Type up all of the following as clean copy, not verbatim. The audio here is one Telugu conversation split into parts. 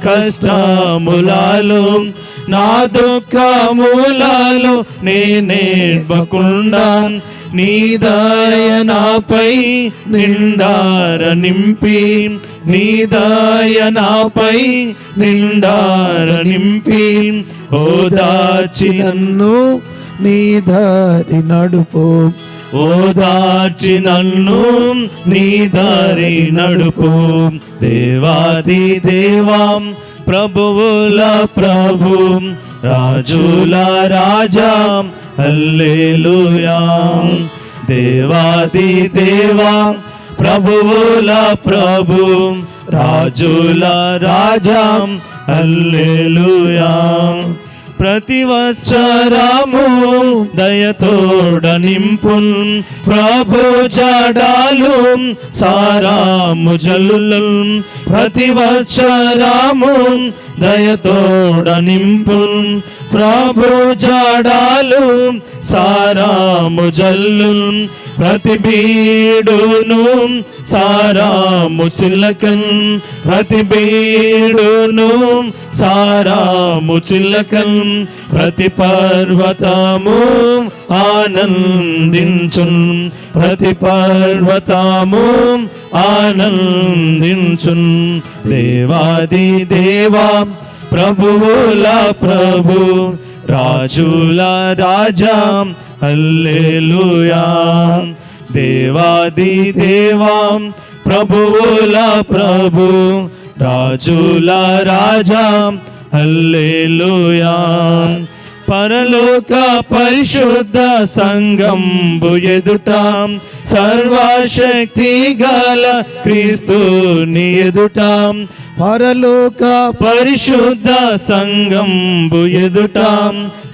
కష్టములలో నా దుఃఖములలో నేనేడ్వకుండా నీ దయ నాపై నిండార నింపి, నీ దయ నాపై నిండార నింపి, ఓదార్చి నన్ను నీ దారి నడుపు, ఓదార్చి నన్ను నీ దారి నడుపు. దేవాది దేవాం ప్రభువుల ప్రభు, రాజుల రాజా హల్లెలూయా. దేవాది దేవా ప్రభువుల ప్రభు, రాజుల రాజా హల్లెలూయా. ప్రతి వత్సరము దయతోడ నింపున్ ప్రభు జడాలు సారాము జల్లుల్. ప్రతి వత్సరము దయతోడ నింపున్ ప్రభు జడాలు సారాము జల్లుల్. ప్రతి బీడును సారాము చిలకన్, ప్రతి బీడును సారాము చిలకన్. ప్రతి పర్వతము ఆనందించున్, ప్రతి పర్వతము ఆనందించున్. దేవాది దేవా ప్రభువుల ప్రభు, రాజుల రాజా హల్లెలూయా. దేవాది దేవా ప్రభువుల ప్రభు, రాజుల రాజా హల్లెలూయా. పరలోక పరిశుద్ధ సంఘంబు ఎదుట, సర్వశక్తి గల క్రీస్తుని ఎదుట, పరలోక పరిశుద్ధ సంఘంబు ఎదుట,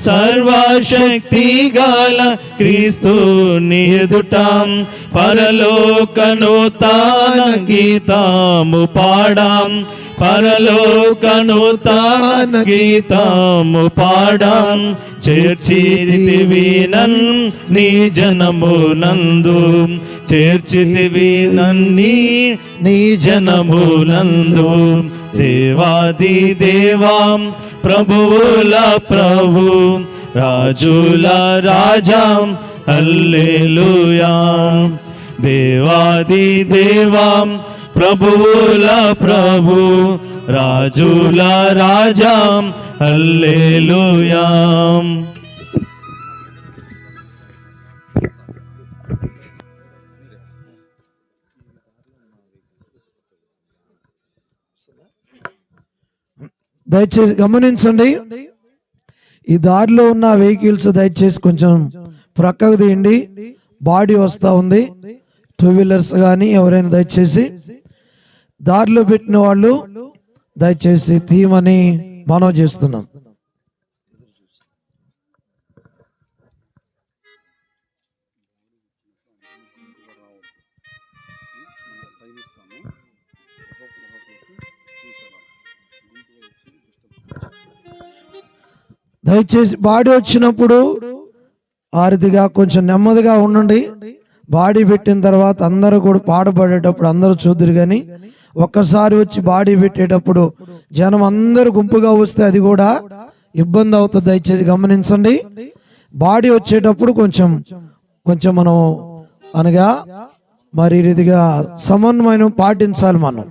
సర్వశక్తి గల క్రీస్తుని ఎదుట, పరలోక నూతన గీతము పాడాం, పరలోక నూతన గీతము పాడాం. చేర్చితివి నన్ను నీ జనమునందు, చేర్చితివి నన్ని నీ జనమునందు. దేవాది దేవా ప్రభువుల ప్రభు, రాజుల రాజా హల్లెలూయా. దేవాది దేవా ప్రభువుల ప్రభు, రాజుల రాజా హల్లెలూయా. దయచేసి గమనించండి, ఈ దారిలో ఉన్న వెహికల్స్ దయచేసి కొంచెం ప్రక్కకు తీయండి. బాడీ వస్తూ ఉంది, టూ వీలర్స్ కానీ ఎవరైనా దయచేసి దారిలో పెట్టిన వాళ్ళు దయచేసి తీయమని మనవి చేస్తున్నాం. దయచేసి బాడీ వచ్చినప్పుడు ఆరిదిగా కొంచెం నెమ్మదిగా ఉండండి. బాడీ పెట్టిన తర్వాత అందరూ కూడా పాడబడేటప్పుడు అందరూ చూద్దరు, కానీ ఒక్కసారి వచ్చి బాడీ పెట్టేటప్పుడు జనం అందరూ గుంపుగా వస్తే అది కూడా ఇబ్బంది అవుతుంది. దయచేసి గమనించండి. బాడీ వచ్చేటప్పుడు కొంచెం కొంచెం మనం అనగా మరి రీతిగా సమన్వయం పాటించాలి మనం.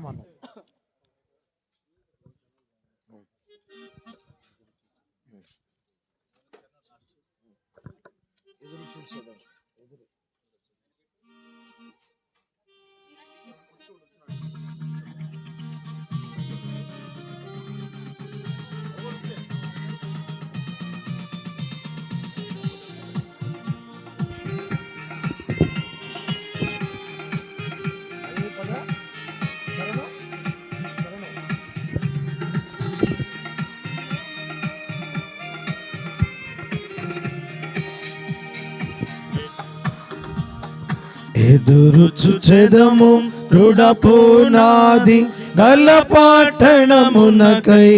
ఎదురు చూచెదము దృఢపునాది గల పట్టణమునకై,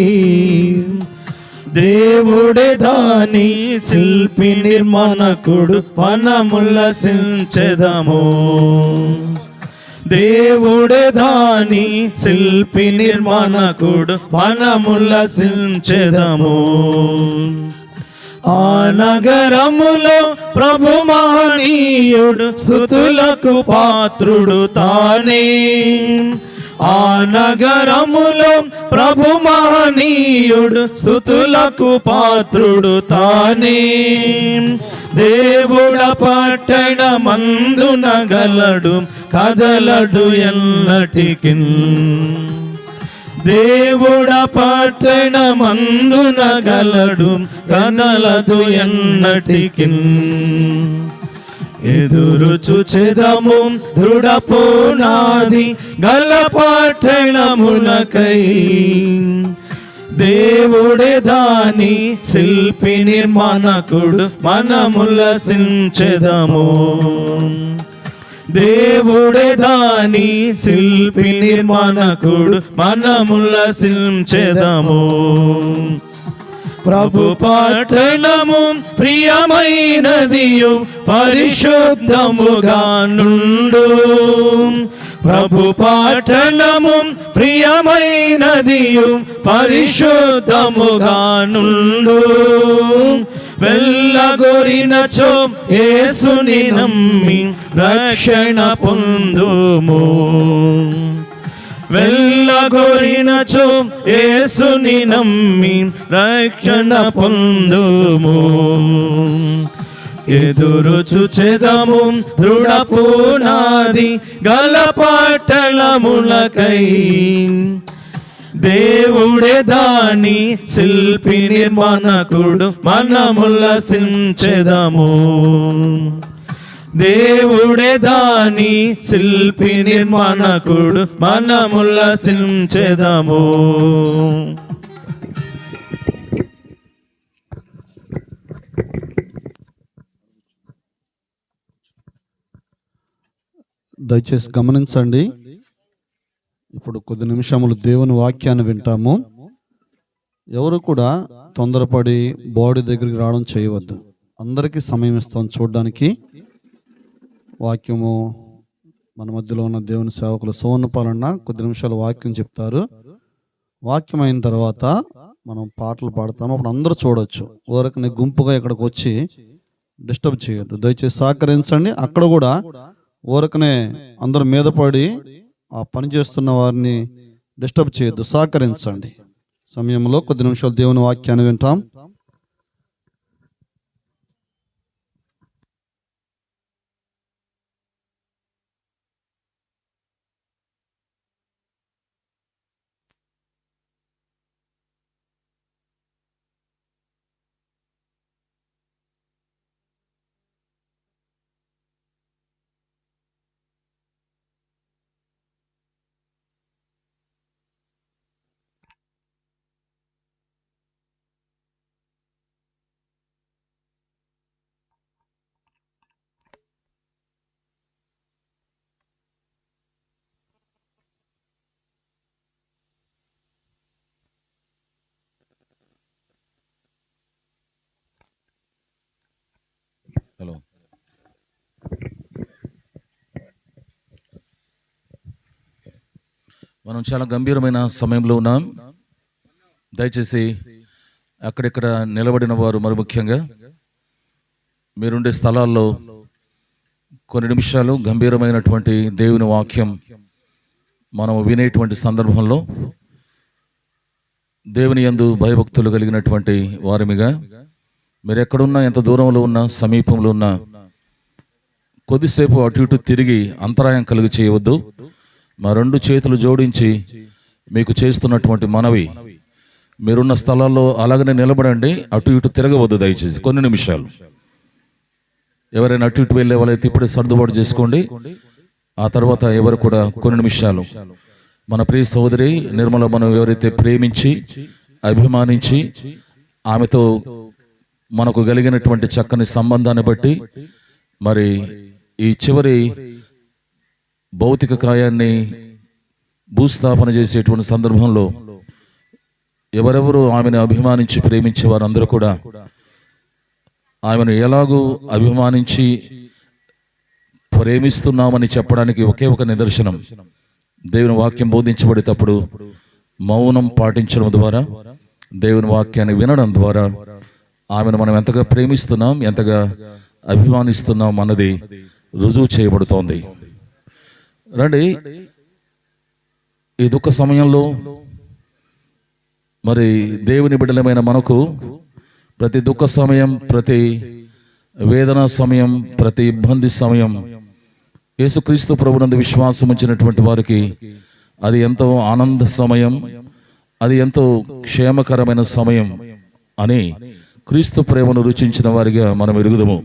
దేవుడే దాని శిల్పి నిర్మాణకుడు మనముల్లసించెదము. దేవుడే దాని శిల్పి నిర్మాణకుడు మనముల్లసించెదము. ఆ నగరములో ప్రభు మహనీయుడు స్తుతులకు పాత్రుడు తానే. ఆ నగరములో ప్రభు మహనీయుడు స్తుతులకు పాత్రుడు తానే. దేవుడ పట్టణమందున గలడు కదలడు ఎన్నటికిన్. దేవుడ పట్టణమందున గలడు కదలదు ఎన్నటికిన్. ఎదురు చూచెదము దృఢ పునాది గల పట్టణమునకై. దేవుడే దాని శిల్పి నిర్మాణకుడు మనముల్లసించెదము. దేవుడే దాని శిల్పి నిర్మాణకుడు మనముల్లసించెదము. ప్రభు పట్టణము ప్రియమైనదియు పరిశుద్ధముగా నుండు. ప్రభు పట్టణము ప్రియమైనదియు పరిశుద్ధముగా నుండు. వెళ్ళగొరినచో యేసుని నమ్మి రక్షణ పొందుము. వెళ్ళగొరినచో యేసుని నమ్మి రక్షణ పొందుము. ఎదురు చూచెదము దృఢ పునాది గల పట్టణములకై. దేవుడే దాని శిల్పి నిర్మాణకుడు మనముల్లసించెదము. దేవుడే దాని శిల్పి నిర్మాణకుడు మనముల్లసించెదము. దయచేసి గమనించండి. ఇప్పుడు కొద్ది నిమిషములు దేవుని వాక్యాన్ని వింటాము. ఎవరు కూడా తొందరపడి బాడీ దగ్గరికి రావడం చేయవద్దు. అందరికీ సమయం ఇస్తాం చూడడానికి. వాక్యము మన మధ్యలో ఉన్న దేవుని సేవకులు సువర్ణపాలన్న కొద్ది నిమిషాలు వాక్యం చెప్తారు. వాక్యం అయిన తర్వాత మనం పాటలు పాడతాము. అప్పుడు అందరూ చూడొచ్చు. ఊరకనే గుంపుగా ఇక్కడికి వచ్చి డిస్టర్బ్ చేయొద్దు. దయచేసి సహకరించండి. అక్కడ కూడా ఊరకనే అందరూ మీద పడి ఆ పని చేస్తున్న వారిని డిస్టర్బ్ చేయొద్దు. సహకరించండి. సమయంలో కొద్ది నిమిషాలు దేవుని వాక్యాన్ని వింటాం. హలో, మనం చాలా గంభీరమైన సమయంలో ఉన్నాం. దయచేసి అక్కడిక్కడ నిలబడిన వారు మరి ముఖ్యంగా మీరుండే స్థలాల్లో కొన్ని నిమిషాలు గంభీరమైనటువంటి దేవుని వాక్యం మనం వినేటువంటి సందర్భంలో దేవుని యందు భయభక్తులు కలిగినటువంటి వారిమిగా మీరు ఎక్కడున్నా, ఎంత దూరంలో ఉన్నా, సమీపంలో ఉన్నా కొద్దిసేపు అటు ఇటు తిరిగి అంతరాయం కలుగు చేయవద్దు. మా రెండు చేతులు జోడించి మీకు చేస్తున్నటువంటి మనవి, మీరున్న స్థలాల్లో అలాగనే నిలబడండి. అటు ఇటు తిరగవద్దు దయచేసి కొన్ని నిమిషాలు. ఎవరైనా అటు ఇటు వెళ్ళే వాళ్ళైతే ఇప్పుడే సర్దుబాటు చేసుకోండి. ఆ తర్వాత ఎవరు కూడా కొన్ని నిమిషాలు మన ప్రియ సోదరి నిర్మల మనం ఎవరైతే ప్రేమించి అభిమానించి ఆమెతో మనకు కలిగినటువంటి చక్కని సంబంధాన్ని బట్టి మరి ఈ చివరి భౌతిక కాయాన్ని భూస్థాపన చేసేటువంటి సందర్భంలో ఎవరెవరు ఆమెను అభిమానించి ప్రేమించే వారందరూ కూడా ఆమెను ఎలాగూ అభిమానించి ప్రేమిస్తున్నామని చెప్పడానికి ఒకే ఒక నిదర్శనం, దేవుని వాక్యం బోధించబడేటప్పుడు మౌనం పాటించడం ద్వారా, దేవుని వాక్యాన్ని వినడం ద్వారా ఆమెను మనం ఎంతగా ప్రేమిస్తున్నాం, ఎంతగా అభిమానిస్తున్నాం అన్నది రుజువు చేయబడుతోంది. రండి, ఈ దుఃఖ సమయంలో మరి దేవుని బిడ్డలమైన మనకు ప్రతి దుఃఖ సమయం, ప్రతి వేదన సమయం, ప్రతి ఇబ్బంది సమయం యేసుక్రీస్తు ప్రభునందు విశ్వాసం ఉంచినటువంటి వారికి అది ఎంతో ఆనంద సమయం, అది ఎంతో క్షేమకరమైన సమయం అని క్రీస్తు ప్రేమను రుచించిన వారిగా మనం ఎరుగుదము.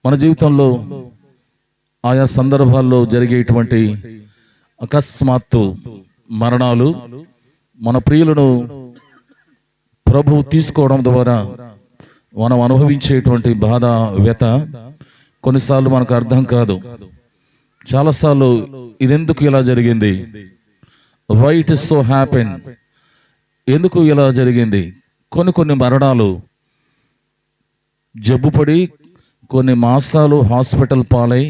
మన జీవితంలో ఆయా సందర్భాల్లో జరిగేటువంటి అకస్మాత్తు మరణాలు, మన ప్రియులను ప్రభువు తీసుకోవడం ద్వారా మనం అనుభవించేటువంటి బాధ, వ్యత కొన్నిసార్లు మనకు అర్థం కాదు. చాలాసార్లు ఇదెందుకు ఇలా జరిగింది, why it is so happen, ఎందుకు ఇలా జరిగింది. కొన్ని మరణాలు జబ్బుపడి కొన్ని మాసాలు హాస్పిటల్ పాలై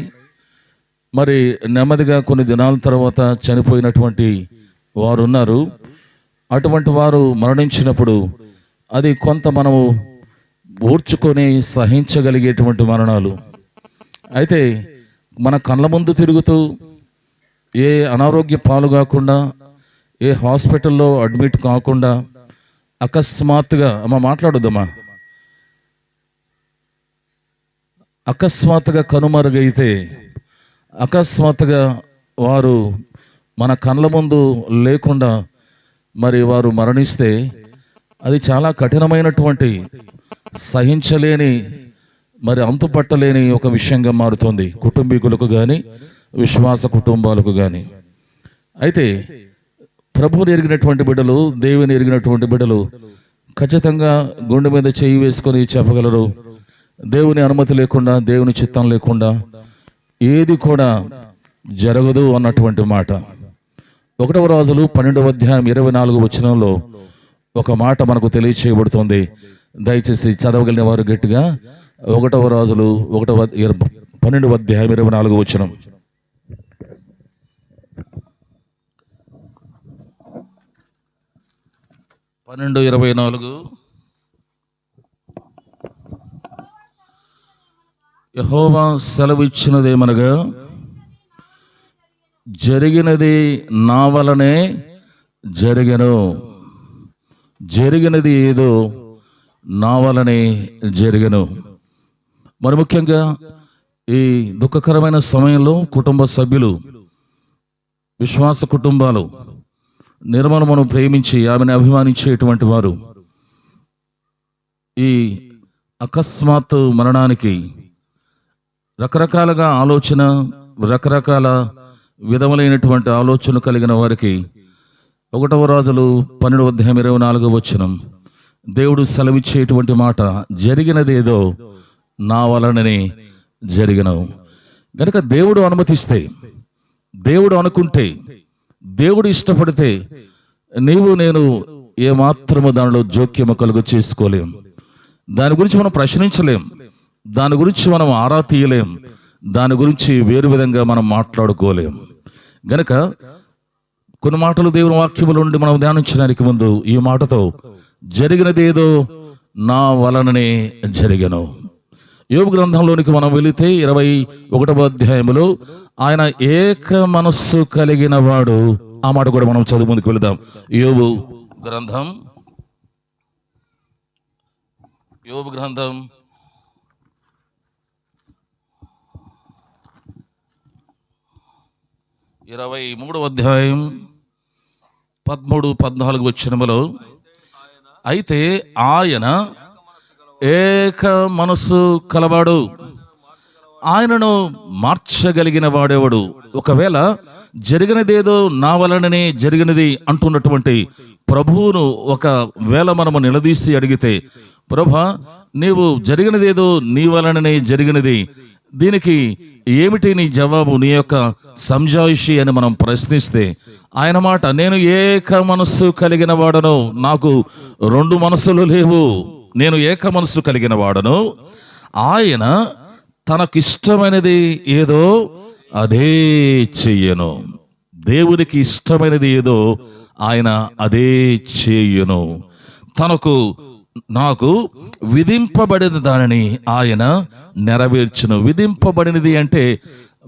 మరి నెమ్మదిగా కొన్ని దినాల తర్వాత చనిపోయినటువంటి వారు ఉన్నారు. అటువంటి వారు మరణించినప్పుడు అది కొంత మనము ఓర్చుకొని సహించగలిగేటువంటి మరణాలు. అయితే మన కళ్ళ ముందు తిరుగుతూ ఏ అనారోగ్య పాలు కాకుండా, ఏ హాస్పిటల్లో అడ్మిట్ కాకుండా అకస్మాత్తుగా, అమ్మ మాట్లాడొద్దమ్మా, అకస్మాత్తుగా కనుమరుగైతే, అకస్మాత్తుగా వారు మన కళ్ళ ముందు లేకుండా మరి వారు మరణిస్తే అది చాలా కఠినమైనటువంటి, సహించలేని, మరి అంతుపట్టలేని ఒక విషయంగా మారుతుంది కుటుంబీకులకు కానీ, విశ్వాస కుటుంబాలకు కానీ. అయితే ప్రభువుని ఎరిగినటువంటి బిడ్డలు, దేవుని ఎరిగినటువంటి బిడ్డలు ఖచ్చితంగా గుండె మీద చేయి వేసుకొని చెప్పగలరు, దేవుని అనుమతి లేకుండా, దేవుని చిత్తం లేకుండా ఏది కూడా జరగదు అన్నటువంటి మాట. 1వ రాజులు 12వ అధ్యాయం 24వ వచనంలో ఒక మాట మనకు తెలియచేయబడుతుంది. దయచేసి చదవగలిగిన వారు గట్టిగా 1వ రాజులు 12వ అధ్యాయం 24వ వచనం. పన్నెండు 24. యెహోవా సెలవిచ్చినదేమనగా, జరిగినది నా వలనే జరిగెను, జరిగినది ఏదో నా వలనే జరిగెను. మరి ముఖ్యంగా ఈ దుఃఖకరమైన సమయంలో కుటుంబ సభ్యులు, విశ్వాస కుటుంబాలు నిర్మలమును ప్రేమించి ఆమెను అభిమానించేటువంటి వారు ఈ అకస్మాత్తు మరణానికి రకరకాలుగా ఆలోచన, రకరకాల విధములైనటువంటి ఆలోచన కలిగిన వారికి 1వ రాజులు 12వ అధ్యాయం 24వ వచనం దేవుడు సెలవిచ్చేటువంటి మాట, జరిగినదేదో నా వలననే జరిగను. కనుక దేవుడు అనుమతిస్తే, దేవుడు అనుకుంటే, దేవుడు ఇష్టపడితే నీవు నేను ఏమాత్రము దానిలో జోక్యము కలుగు చేసుకోలేం. దాని గురించి మనం ప్రశ్నించలేం, దాని గురించి మనం ఆరా తీయలేం, దాని గురించి వేరు విధంగా మనం మాట్లాడుకోలేం. గనక కొన్ని మాటలు దేవుని వాక్యముల నుండి మనం ధ్యానించడానికి ముందు ఈ మాటతో, జరిగినదేదో నా వలననే జరిగెను. యోబు గ్రంథంలోనికి మనం వెళితే 21వ అధ్యాయములో ఆయన ఏక మనస్సు కలిగిన వాడు, ఆ మాట కూడా మనం చదువు ముందుకు వెళదాం. యోబు గ్రంథం 23వ అధ్యాయం 13-14 వచనములో, అయితే ఆయన ఏక మనసు కలవాడు, ఆయనను మార్చగలిగిన వాడేవాడు. ఒకవేళ జరిగినదేదో నా వలననే జరిగినది అంటున్నటువంటి ప్రభువును ఒకవేళ మనము నిలదీసి అడిగితే, ప్రభా నీవు జరిగినదేదో నీ వలననే జరిగినది, దీనికి ఏమిటి నీ జవాబు, నీ యొక్క సంజాయిషి అని మనం ప్రశ్నిస్తే ఆయన మాట, నేను ఏక మనస్సు కలిగిన వాడను, నాకు 2 మనసులు లేవు, నేను ఏక మనస్సు కలిగిన వాడను, ఆయన తనకిష్టమైనది ఏదో అదే చెయ్యను. దేవునికి ఇష్టమైనది ఏదో ఆయన అదే చేయును. నాకు విధింపబడిన దానిని ఆయన నెరవేర్చును. విధింపబడినది అంటే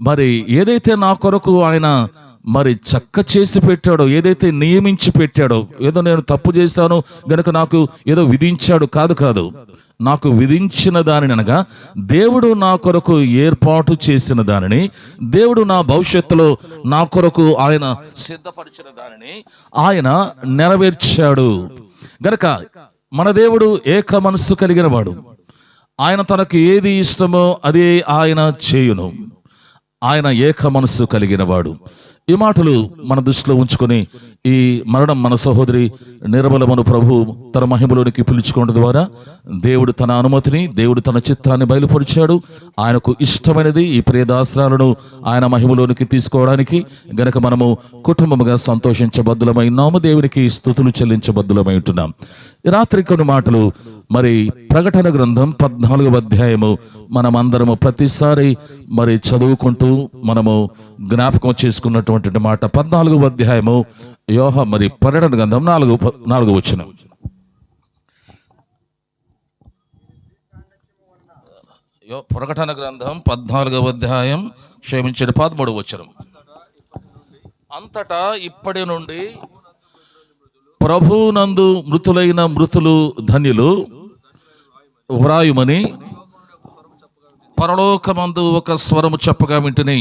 మరి ఏదైతే నా కొరకు ఆయన మరి చక్క చేసి పెట్టాడో, ఏదైతే నియమించి పెట్టాడో, ఏదో నేను తప్పు చేశాను గనుక నాకు ఏదో విధించాడు కాదు. నాకు విధించిన దానిని అనగా దేవుడు నా కొరకు ఏర్పాటు చేసిన దానిని, దేవుడు నా భవిష్యత్తులో నా కొరకు ఆయన సిద్ధపరిచిన దానిని ఆయన నెరవేర్చాడు. గనక మన దేవుడు ఏక మనస్సు కలిగిన వాడు. ఆయన తనకు ఏది ఇష్టమో అదే ఆయన చేయును. ఆయన ఏక మనస్సు కలిగిన వాడు. ఈ మాటలు మన దృష్టిలో ఉంచుకొని ఈ మరణం మన సహోదరి నిర్మలమును ప్రభు తన మహిమలోనికి పిలుచుకోవడం ద్వారా దేవుడు తన అనుమతిని, దేవుడు తన చిత్తాన్ని బయలుపరిచాడు. ఆయనకు ఇష్టమైనది ఈ ప్రియదాసరాలను ఆయన మహిమలోనికి తీసుకోవడానికి గనక మనము కుటుంబముగా సంతోషించబద్దులమై ఉన్నాము. దేవునికి స్తుతులు చెల్లించబద్దులమై ఉంటున్నాం. ఈ రాత్రి కొన్ని మాటలు మరి ప్రకటన గ్రంథం 14వ అధ్యాయము మనమందరము ప్రతిసారి మరి చదువుకుంటూ మనము జ్ఞాపకం చేసుకున్నటువంటి మాట. 14వ అధ్యాయము మరి ప్రకటన గ్రంథం 4వ వచనం. ప్రకటన గ్రంథం 14వ అధ్యాయం 13వ వచనం. అంతటా ఇప్పటి నుండి ప్రభునందు మృతులైన మృతులు ధన్యులు వ్రాయుమని పరలోకమందు ఒక స్వరము చెప్పగా వింటిని.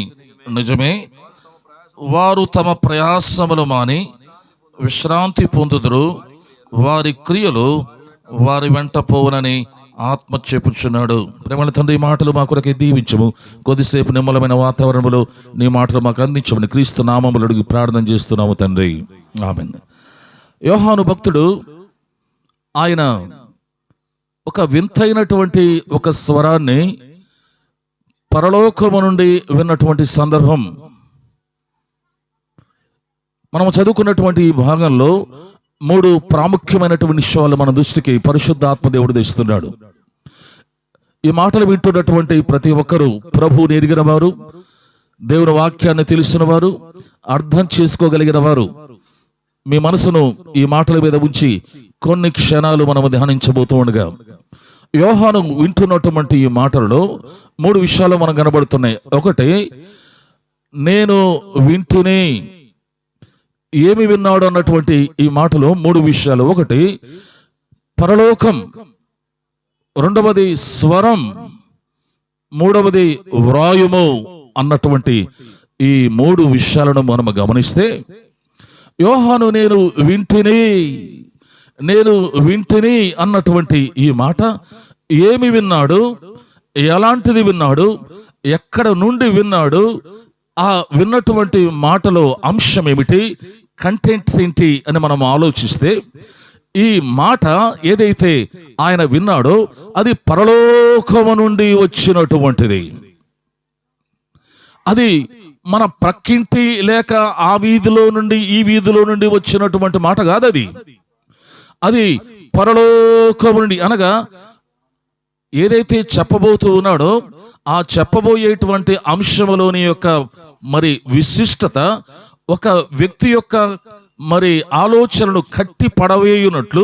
నిజమే, వారు తమ ప్రయాసములు మాని విశ్రాంతి పొందుదురు, వారి క్రియలు వారి వెంట పోవునని ఆత్మ చెప్పుచున్నాడు. ప్రేమల తండ్రి, ఈ మాటలు మా కొరకే దీవించము. కొద్దిసేపు నిమ్మలమైన వాతావరణంలో నీ మాటలు మాకు అందించమని క్రీస్తు నామములు అడిగి ప్రార్థన చేస్తున్నాము తండ్రి, ఆమేన్. యోహాను భక్తుడు ఆయన ఒక వింతైనటువంటి ఒక స్వరాన్ని పరలోకము నుండి విన్నటువంటి సందర్భం. మనం చదువుకున్నటువంటి ఈ భాగంలో 3 ప్రాముఖ్యమైనటువంటి విషయాలు మన దృష్టికి పరిశుద్ధాత్మ దేవుడు తెస్తున్నాడు. ఈ మాటలు వింటున్నటువంటి ప్రతి ఒక్కరూ ప్రభువుని ఎరిగిన వారు, దేవుని వాక్యాన్ని తెలిసిన వారు, అర్థం చేసుకోగలిగిన వారు మీ మనసును ఈ మాటల మీద ఉంచి కొన్ని క్షణాలు మనము ధ్యానించబోతూ ఉండగా, యోహాను వింటున్నటువంటి ఈ మాటలలో 3 విషయాలు మనకు కనబడుతున్నాయి. ఒకటి, నేను వింటూనే ఏమి విన్నాడు అన్నటువంటి ఈ మాటలో 3 విషయాలు. ఒకటి పరలోకం, రెండవది స్వరం, మూడవది వ్రాయుము అన్నటువంటి ఈ 3 విషయాలను మనం గమనిస్తే, యోహాను నేను వింటిని అన్నటువంటి ఈ మాట ఏమి విన్నాడు, ఎలాంటిది విన్నాడు, ఎక్కడ నుండి విన్నాడు, ఆ విన్నటువంటి మాటలో అంశం ఏమిటి, కంటెంట్స్ ఏంటి అని మనం ఆలోచిస్తే, ఈ మాట ఏదైతే ఆయన విన్నాడో అది పరలోకము నుండి వచ్చినటువంటిది. అది మన ప్రక్కింటి లేక ఆ వీధిలో నుండి ఈ వీధిలో నుండి వచ్చినటువంటి మాట కాదు. అది పరలోకము నుండి, అనగా ఏదైతే చెప్పబోతూ ఉన్నాడో ఆ చెప్పబోయేటువంటి అంశంలోని యొక్క మరి విశిష్టత ఒక వ్యక్తి యొక్క మరి ఆలోచనను కట్టి పడవేయునట్లు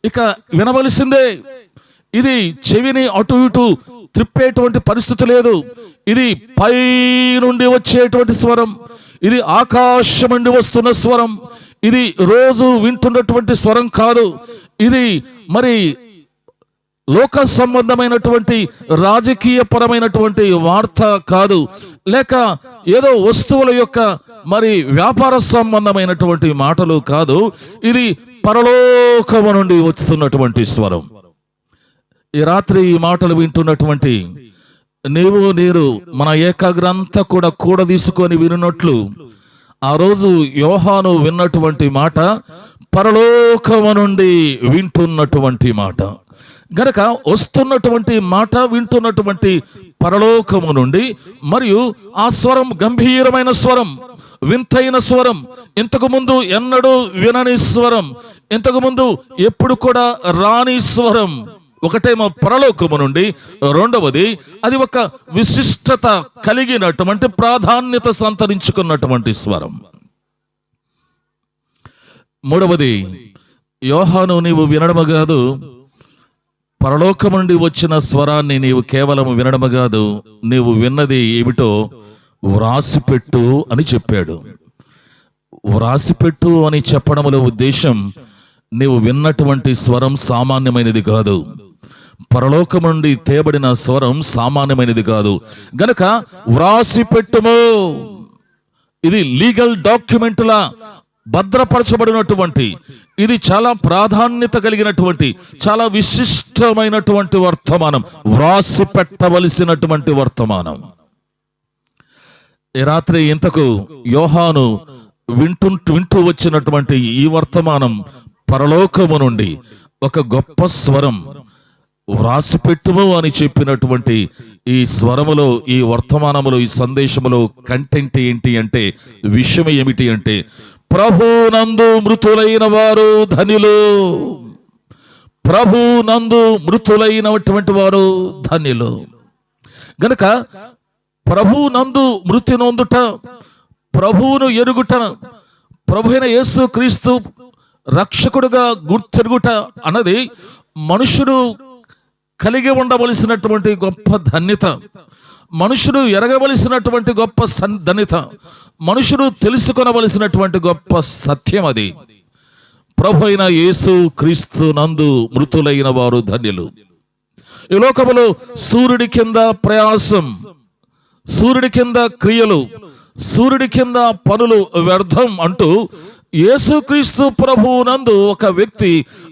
ఇక వినవలసిందే. ఇది చెవిని అటు ఇటు త్రిప్పేటువంటి పరిస్థితి లేదు. ఇది పై నుండి వచ్చేటువంటి స్వరం, ఇది ఆకాశం నుండి వస్తున్న స్వరం, ఇది రోజు వింటున్నటువంటి స్వరం కాదు. ఇది మరి లోక సంబంధమైనటువంటి రాజకీయ పరమైనటువంటి వార్త కాదు, లేక ఏదో వస్తువుల యొక్క మరి వ్యాపార సంబంధమైనటువంటి మాటలు కాదు. ఇది పరలోకము నుండి వస్తున్నటువంటి స్వరం. ఈ రాత్రి ఈ మాటలు వింటున్నటువంటి నేను మన ఏకాగ్రంతా కూడా తీసుకొని వినున్నట్లు ఆ రోజు యోహాను విన్నటువంటి మాట పరలోకము నుండి వింటున్నటువంటి మాట గనక వస్తున్నటువంటి మాట వింటున్నటువంటి పరలోకము నుండి, మరియు ఆ స్వరం గంభీరమైన స్వరం, వింతైన స్వరం, ఇంతకు ముందు ఎన్నడూ వినని స్వరం, ఇంతకు ముందు ఎప్పుడు కూడా రాని స్వరం, ఒకటేమో పరలోకము నుండి, రెండవది అది ఒక విశిష్టత కలిగినటువంటి ప్రాధాన్యత సంతరించుకున్నటువంటి స్వరం. మూడవది, యోహాను నీవు వినడము కాదు, పరలోకము నుండి వచ్చిన స్వరాన్ని నీవు కేవలం వినడము కాదు, నీవు విన్నది ఏమిటో వ్రాసిపెట్టు అని చెప్పాడు. వ్రాసిపెట్టు అని చెప్పడంలో ఉద్దేశం, నీవు విన్నటువంటి స్వరం సామాన్యమైనది కాదు, పరలోకం నుండి తేబడిన స్వరం సామాన్యమైనది కాదు. గనక వ్రాసిపెట్టుము. ఇది లీగల్ డాక్యుమెంట్లా భద్రపరచబడినటువంటి, ఇది చాలా ప్రాధాన్యత కలిగినటువంటి, చాలా విశిష్టమైనటువంటి వర్తమానం, వ్రాసి పెట్టవలసినటువంటి వర్తమానం. ఈ రాత్రి ఇంతకు యోహాను వింటూ వచ్చినటువంటి ఈ వర్తమానం పరలోకము నుండి ఒక గొప్ప స్వరం, వ్రాసిపెట్టుము అని చెప్పినటువంటి ఈ స్వరములో, ఈ వర్తమానములో, ఈ సందేశములో కంటెంట్ ఏంటి అంటే, విషయం ఏమిటి అంటే, ప్రభునందు మృతులైన వారు ధన్యులు. ప్రభునందు మృతులైనటువంటి వారు ధన్యులు. గనక ప్రభునందు మృతి నొందుట, ప్రభువును ఎరుగుట, ప్రభువైన యేసు క్రీస్తు రక్షకుడుగా గుర్తెరుగుట అన్నది మనుషుడు కలిగి ఉండవలసినటువంటి గొప్ప ధన్యత, మనుషుడు ఎరగవలసినటువంటి గొప్ప ధన్యత, మనుషుడు తెలుసుకొనవలసినటువంటి గొప్ప సత్యం. అది ప్రభు అయిన యేసు క్రీస్తు నందు మృతులైన వారు ధన్యులు. ఈ లోకములో సూర్యుడి కింద ప్రయాసం, సూర్యుడి కింద క్రియలు, సూర్యుడి కింద పనులు వ్యర్థం అంటూ యేసుక్రీస్తు ప్రభువునందు ఒక వ్యక్తి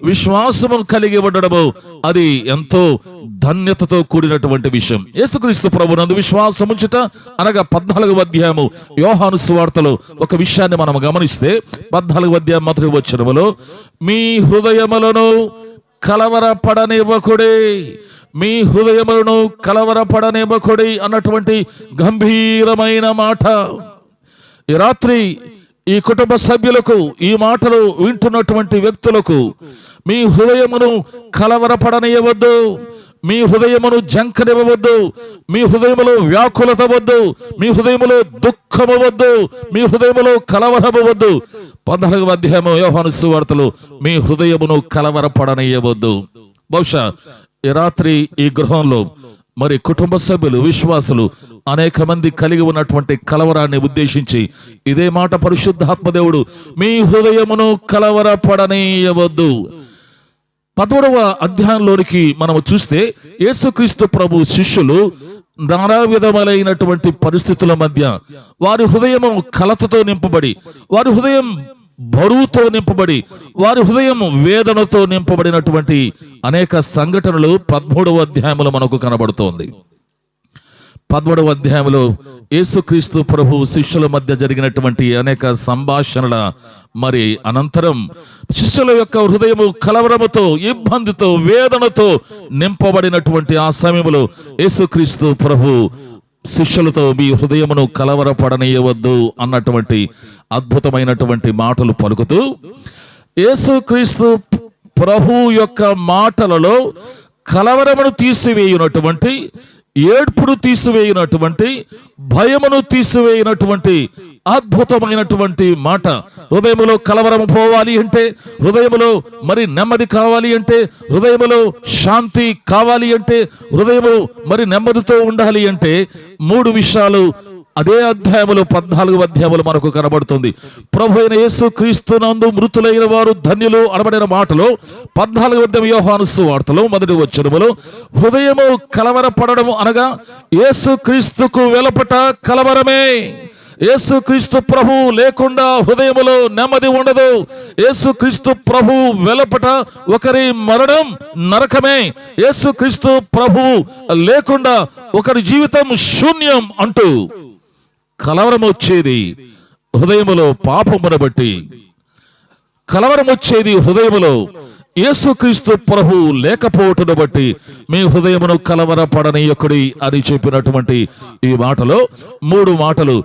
విశ్వాసము కలిగి ఉండడము అది ఎంతో ధన్యతతో కూడినటువంటి విషయం. యేసుక్రీస్తు ప్రభువునందు విశ్వాసం ఉంచుట అనగా 14వ అధ్యాయము యోహాను సువార్తలో ఒక విషయాన్ని మనం గమనిస్తే, 14వ అధ్యాయం మొదటి వచనములో, మీ హృదయములను కలవరపడనివ్వకుడి, మీ హృదయములను కలవరపడనివ్వకుడి అన్నటువంటి గంభీరమైన మాట. ఈ రాత్రి ఈ కుటుంబ సభ్యులకు, ఈ మాటలు వింటున్నటువంటి వ్యక్తులకు, మీ హృదయమును కలవరపడనియవద్దు, మీ హృదయమును జంకనివ్వవద్దు, మీ హృదయములో వ్యాకులత వద్దు, మీ హృదయములో దుఃఖము వద్దు, మీ హృదయములో కలవరము వద్దు. 14వ అధ్యాయము యోహాను సువార్తలో మీ హృదయమును కలవరపడనియవద్దు. బహుశా ఈ రాత్రి ఈ గృహంలో మరి కుటుంబ సభ్యులు, విశ్వాసులు అనేక మంది కలిగి ఉన్నటువంటి కలవరాన్ని ఉద్దేశించి ఇదే మాట పరిశుద్ధాత్మ దేవుడు, మీ హృదయమును కలవరపడనీయవద్దు. 13వ అధ్యాయంలోనికి మనము చూస్తే, యేసుక్రీస్తు ప్రభు శిష్యులు నానా విధములైనటువంటి పరిస్థితుల మధ్య వారి హృదయము కలతతో నింపబడి, వారి హృదయం బరువుతో నింపబడి, వారి హృదయం వేదనతో నింపబడినటువంటి అనేక సంఘటనలు 13వ అధ్యాయంలో మనకు కనబడుతోంది. 13వ అధ్యాయంలో యేసుక్రీస్తు ప్రభు శిష్యుల మధ్య జరిగినటువంటి అనేక సంభాషణల మరి అనంతరం శిష్యుల యొక్క హృదయము కలవరముతో, ఇబ్బందితో, వేదనతో నింపబడినటువంటి ఆ సమయంలో యేసుక్రీస్తు ప్రభు శిష్యులతో మీ హృదయమును కలవరపడనీయవద్దు అన్నటువంటి అద్భుతమైనటువంటి మాటలు పలుకుతూ, యేసుక్రీస్తు ప్రభు యొక్క మాటలలో కలవరమును తీసివేయునటువంటి, ఏడ్పును తీసివేయనటువంటి, భయమును తీసివేయనటువంటి అద్భుతమైనటువంటి మాట. హృదయములో కలవరము పోవాలి అంటే, హృదయములో మరి నెమ్మది కావాలి అంటే, హృదయములో శాంతి కావాలి అంటే, హృదయము మరి నెమ్మదితో ఉండాలి అంటే 3 విషయాలు అదే అధ్యాయములో 14వ అధ్యాయములో మనకు కనబడుతుంది. ప్రభు అయిన యేసు క్రీస్తునందు మృతులైన వారు ధన్యులు అనబడిన మాటలో 14వ అధ్యాయం యోహాను సువార్తలో మొదటి వచనములో, హృదయము కలవరపడము అనగా యేసు క్రీస్తుకు వెలుపట కలవరమే. యేసుక్రీస్తు ప్రభు లేకుండా హృదయములో నెమ్మది ఉండదు. యేసుక్రీస్తు ప్రభు వెలుపట ఒకరి మరణం నరకమే. యేసుక్రీస్తు ప్రభు లేకుండా ఒకరి జీవితం శూన్యం అంటూ కలవరం వచ్చేది హృదయములో పాపమును బట్టి, కలవరం వచ్చేది హృదయములో యేసుక్రీస్తు ప్రభు లేకపోవటను బట్టి మీ హృదయమును కలవరపడనీయకుడి అని చెప్పినటువంటి ఈ మాటలో 3 మాటలు.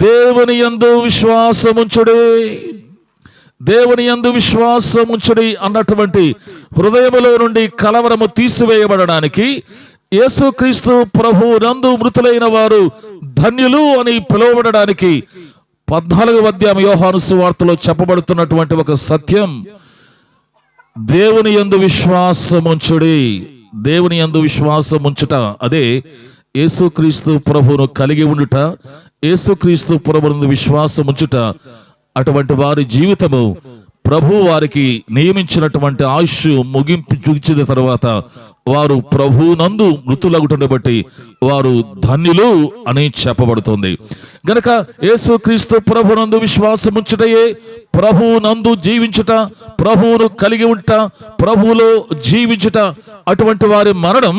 దేవుని యందు విశ్వాసముంచుడి, దేవుని యందు విశ్వాసముంచుడి అన్నటువంటి హృదయములో నుండి కలవరము తీసివేయబడడానికి యేసుక్రీస్తు ప్రభు నందు మృతులైన వారు ధన్యులు అని పిలువబడడానికి 14వ అధ్యాయం యోహాను సువార్తలో చెప్పబడుతున్నటువంటి ఒక సత్యం, దేవుని యందు విశ్వాసముంచుడి. దేవుని యందు విశ్వాసముంచుట అదే యేసుక్రీస్తు ప్రభువును కలిగి ఉండుట, యేసుక్రీస్తు ప్రభువునందు విశ్వాసముంచుట. అటువంటి వారి జీవితము ప్రభు వారికి నియమించినటువంటి ఆయుష్ ముగించిన తర్వాత వారు ప్రభువునందు మృతులగుటను బట్టి వారు ధన్యులు అని చెప్పబడుతుంది. గనక యేసుక్రీస్తు ప్రభువునందు విశ్వాసముంచుటయే ప్రభువునందు జీవించుట, ప్రభువును కలిగి ఉంట, ప్రభువులో జీవించుట. అటువంటి వారి మరణం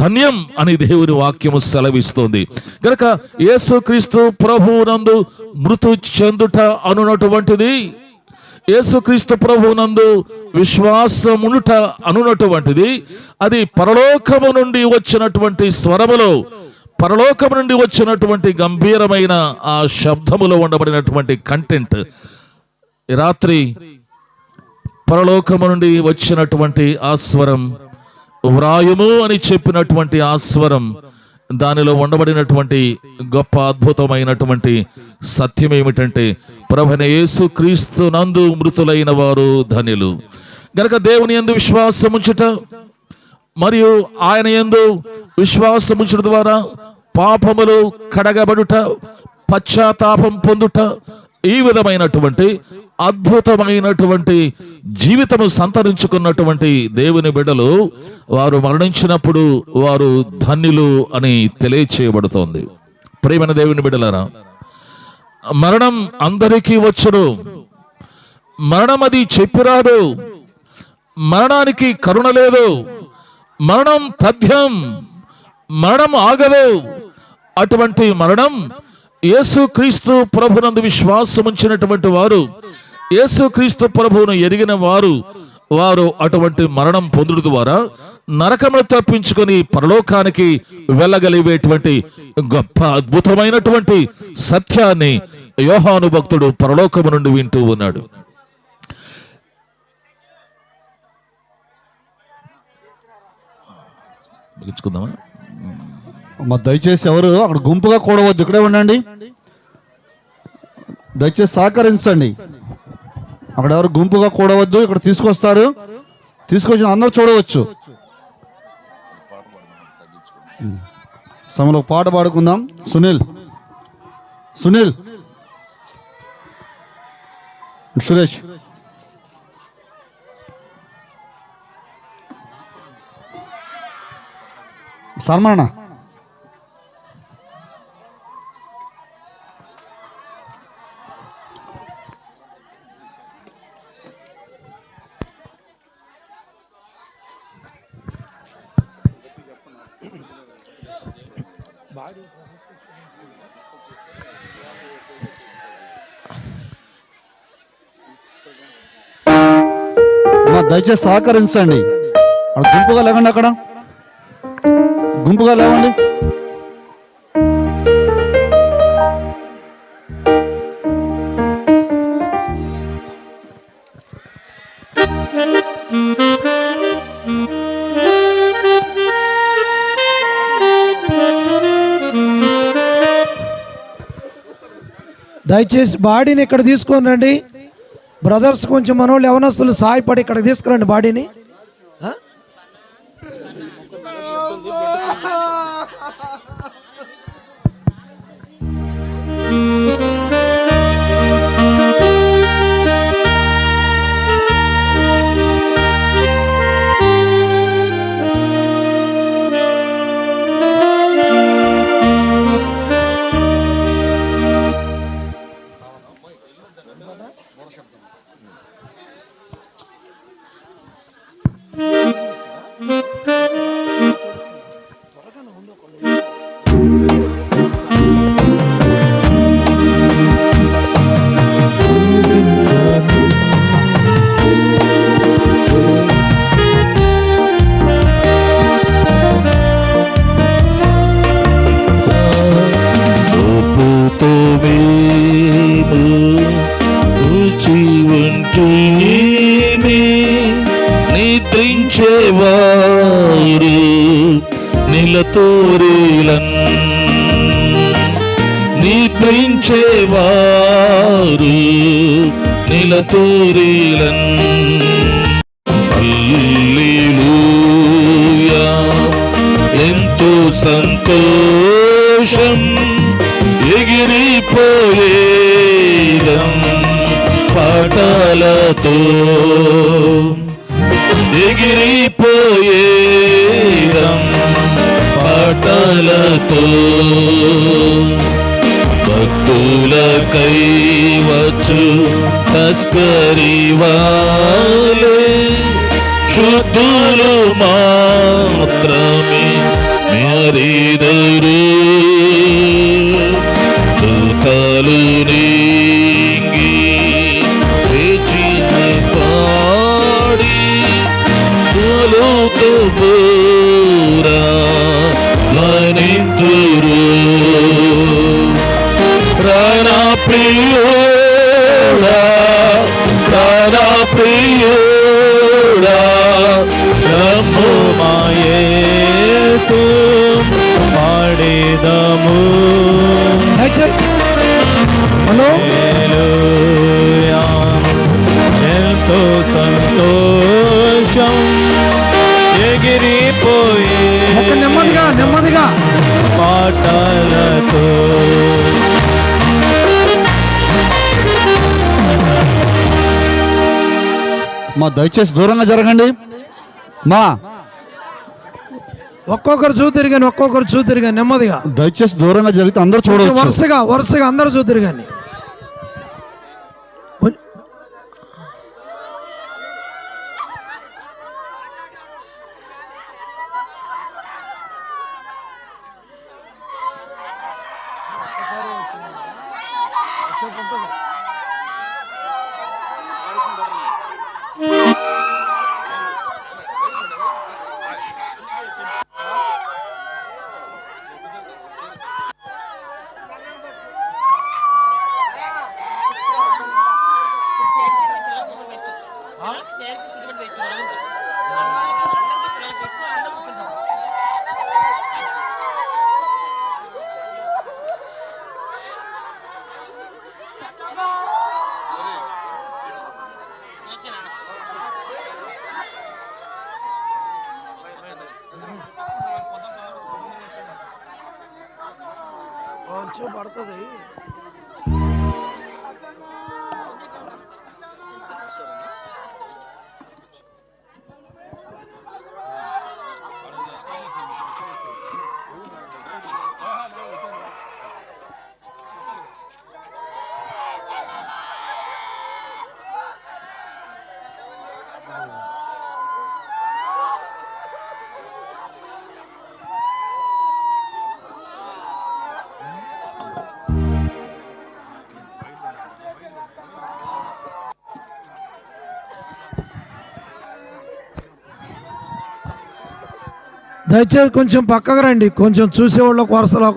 ధన్యం అని దేవుని వాక్యము సెలవిస్తుంది. గనక యేసుక్రీస్తు ప్రభువునందు మృతు చెందుట అనునటువంటిది, యేసుక్రీస్తు ప్రభువునందు విశ్వాసమునుట అనునటువంటిది, అది పరలోకము నుండి వచ్చినటువంటి స్వరములో, పరలోకము నుండి వచ్చినటువంటి గంభీరమైన ఆ శబ్దములో ఉండబడినటువంటి కంటెంట్. ఈ రాత్రి పరలోకము నుండి వచ్చినటువంటి ఆ స్వరం, వ్రాయుము అని చెప్పినటువంటి ఆ స్వరం, దానిలో ఉండబడినటువంటి గొప్ప అద్భుతమైనటువంటి సత్యం ఏమిటంటే ప్రభువైన యేసుక్రీస్తు నందు మృతులైన వారు ధన్యులు. గనక దేవుని యందు విశ్వాసముంచుట మరియు ఆయన యందు విశ్వాసముంచుట ద్వారా పాపములు కడగబడుట, పశ్చాత్తాపం పొందుట, ఈ విధమైనటువంటి అద్భుతమైనటువంటి జీవితము సంతరించుకున్నటువంటి దేవుని బిడ్డలు వారు మరణించినప్పుడు వారు ధన్యులు అని తెలియచేయబడుతోంది. ప్రియమైన దేవుని బిడ్డలారా, మరణం అందరికీ వచ్చును. మరణం అది చెప్పిరాదు. మరణానికి కరుణ లేదు. మరణం తథ్యం. మరణం ఆగదు. అటువంటి మరణం యేసుక్రీస్తు ప్రభునందు విశ్వాసముంచినటువంటి వారు, యేసుక్రీస్తు ప్రభువును ఎరిగిన వారు, వారు అటువంటి మరణం పొందుడు ద్వారా నరకమును తప్పించుకొని పరలోకానికి వెళ్ళగలిగేటువంటి గొప్ప అద్భుతమైనటువంటి సత్యాన్ని యోహాను భక్తుడు పరలోకము నుండి వింటూ ఉన్నాడు. ముగించుకుందామా? దయచేసి ఎవరు అక్కడ గుంపుగా కూడవద్దు, ఇక్కడే ఉండండి. దయచేసి సహకరించండి. అక్కడ ఎవరు గుంపుగా కూడవద్దు, ఇక్కడ తీసుకొస్తారు. తీసుకొచ్చి అందరూ చూడవచ్చు. సమయంలో పాట పాడుకుందాం. సునీల్ సురేష్ సల్మానా దయచేసి సహకరించండి. అక్కడ గుంపుగా లేవండి, అక్కడ గుంపుగా లేవండి. దయచేసి బాడీని ఇక్కడ తీసుకొని రండి బ్రదర్స్. కొంచెం మనోళ్ళు యవనస్తులు సాయపడి ఇక్కడ తీసుకురండి బాడీని. తుయేమి నిద్రించేవారు నిలతూరిలన్ నిద్రించేవారు నిలతూరిలన్ హల్లెలూయా ఎంతో సంతోషం ఎగిరిపోయేదం పాటలతో ఎగిరిపోయేదం పాటలతో భక్తులకై వచ్చు తస్కరి వాలే శుద్ధులు మాత్రమే మెరిదరు దుఃఖాలు నీంగి వేచిని పాడి తొలుతు బూరా లనితురు ప్రాణప్రియుడా ప్రాణప్రియుడా నమ్ము మా యేసు పాడేదము హలో హల్లెలూయా ఎంతో సంతోషం ఎగిరిపోయే ఒక నెమ్మదిగా నెమ్మదిగా పాటలతో మా దయచేసి దూరంగా జరగండి. మా ఒక్కొక్కరు చూతురు కానీ ఒక్కొక్కరు చూతురు కానీ నెమ్మదిగా దయచేసి దూరంగా జరిగితే అందరూ చూడవచ్చు. వరుసగా వరుసగా అందరూ చూతురు కానీ పడుతుంది. దయచేసి కొంచెం పక్కకు రండి. కొంచెం చూసేవాళ్ళకి వరుసలో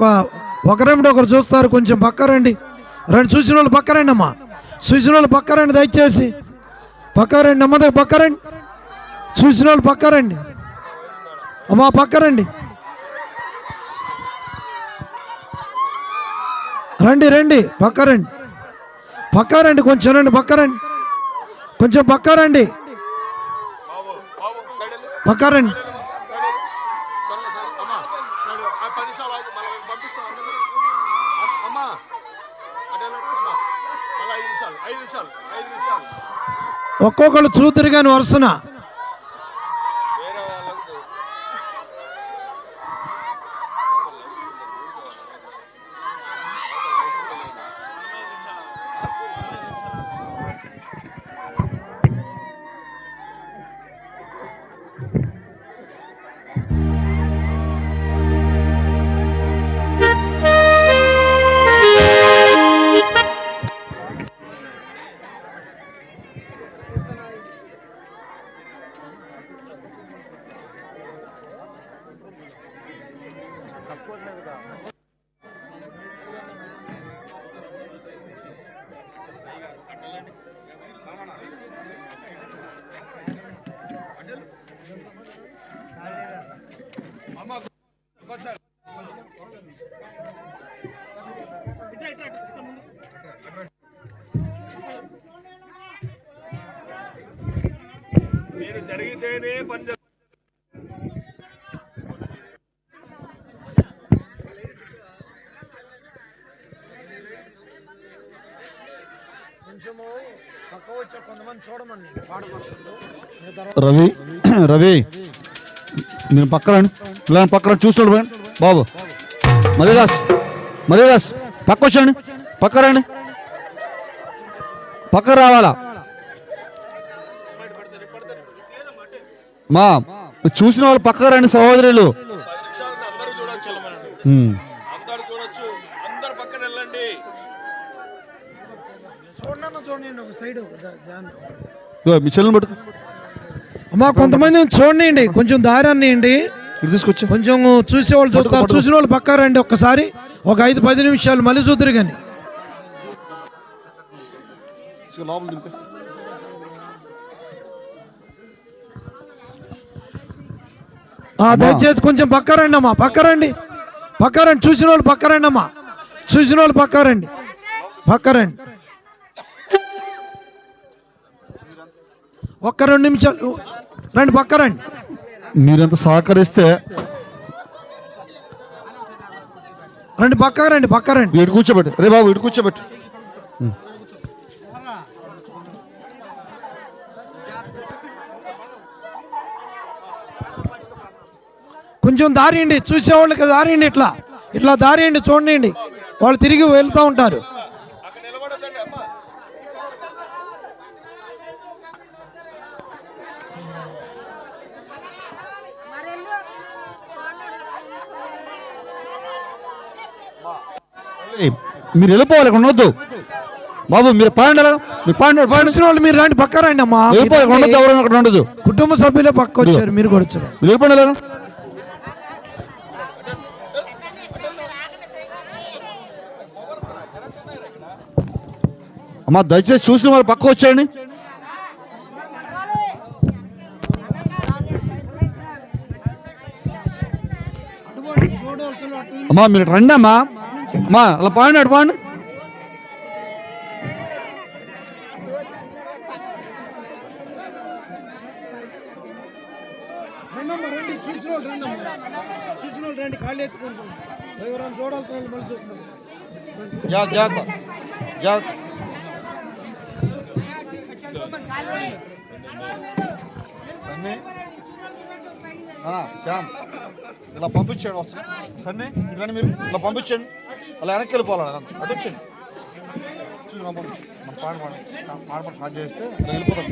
ఒకరేమిటి ఒకరు చూస్తారు. కొంచెం పక్క రండి. రండి, చూసిన వాళ్ళు పక్క రండి అమ్మా. చూసిన వాళ్ళు పక్క రండి, దయచేసి పక్క రండి. నెమ్మదిగా పక్క రండి. చూసిన వాళ్ళు పక్క రండి అమ్మా, పక్క రండి. రండి రండి, పక్క రండి, పక్క రండి, కొంచెం రండి, పక్క రండి, కొంచెం పక్క రండి, పక్క రండి. ఒక్కొక్కళ్ళు చూతురు కానీ వరుసన రవి రవి మీరు పక్కన ఇలా పక్కన చూస్తాడు బాబు. మరీదాస్ పక్క వచ్చండి, పక్క రండి, పక్క రావాలా. మా చూసిన వాళ్ళు పక్క రండి సహోదరులు. మీ చెల్లెని పట్టుకో అమ్మా. కొంతమంది చూడండి, కొంచెం దారి అన్నియండి, తీసుకొచ్చి కొంచెం చూసేవాళ్ళు చూస్తారు. చూసిన వాళ్ళు పక్క రండి ఒక్కసారి, ఒక 5-10 నిమిషాలు మళ్ళీ చూద్దరు కానీ. దయచేసి కొంచెం పక్క రండి అమ్మా, పక్క రండి. చూసిన వాళ్ళు పక్క రండి అమ్మా, చూసిన వాళ్ళు పక్క రండి. ఒక్క 2 నిమిషాలు రండి, పక్క రండి. మీరంతా సహకరిస్తే రండి, పక్క రండి. ఇటు కూర్చోబెట్టు రే బాబు, ఇటు కూర్చోబెట్టు. కొంచెం దారియండి, చూసేవాళ్ళకి దారియండి, ఇట్లా దారియండి, చూడండి, వాళ్ళు తిరిగి వెళ్తూ ఉంటారు. మీరు వెళ్ళిపోవాలి, ఇక్కడ ఉండొద్దు బాబు. మీరు పాడండి, మీరు పాడండి. మీరు రండి, పక్క రండి అమ్మా. ఉండదు, ఎవరైనా అక్కడ ఉండదు. కుటుంబ సభ్యులే పక్క వచ్చారు, మీరు కూడా వచ్చారు. మీరు వెళ్ళిపోండి లేదా. అమ్మా దయచేసి చూసిన వాళ్ళు పక్క వచ్చేయండి. అమ్మా మీరు రండి అమ్మా, అలా పాడండి, అటు పాడండి. శ్యామ్ ఇలా పంపించండి ఒకసారి. సరే ఇలా మీరు ఇలా పంపించండి, అలా వెనక్కి వెళ్ళిపోవాలి, అటు వచ్చండి. చూసి పాడ స్టార్ట్ చేస్తే ఇలా వెళ్ళిపోతాం,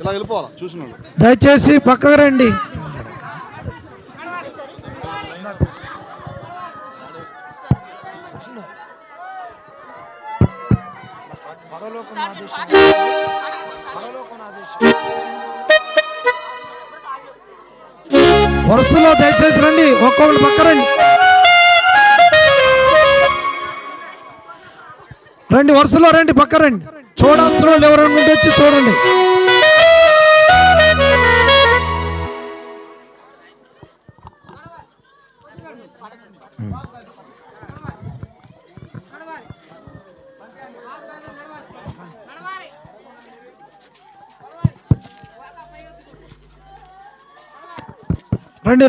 ఇలా వెళ్ళిపోవాలా చూసిన వాళ్ళు. దయచేసి పక్కకు రండి. వరుసలో దయచేసి రండి, ఒక్కొక్కరు పక్క రండి. వరుసలో రండి, పక్క రండి. చూడాల్సిన వాళ్ళు ఎవరైనా ఉంటే వచ్చి చూడండి.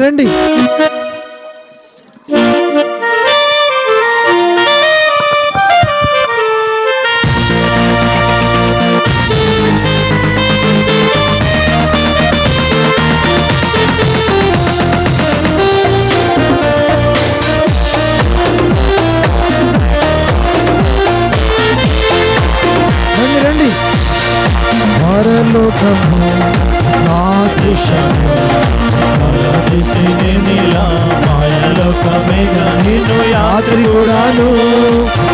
రండి. పరలోకము నా దృశ్యము మాయలోకమేగా నిన్ను యాత్రికుడాను.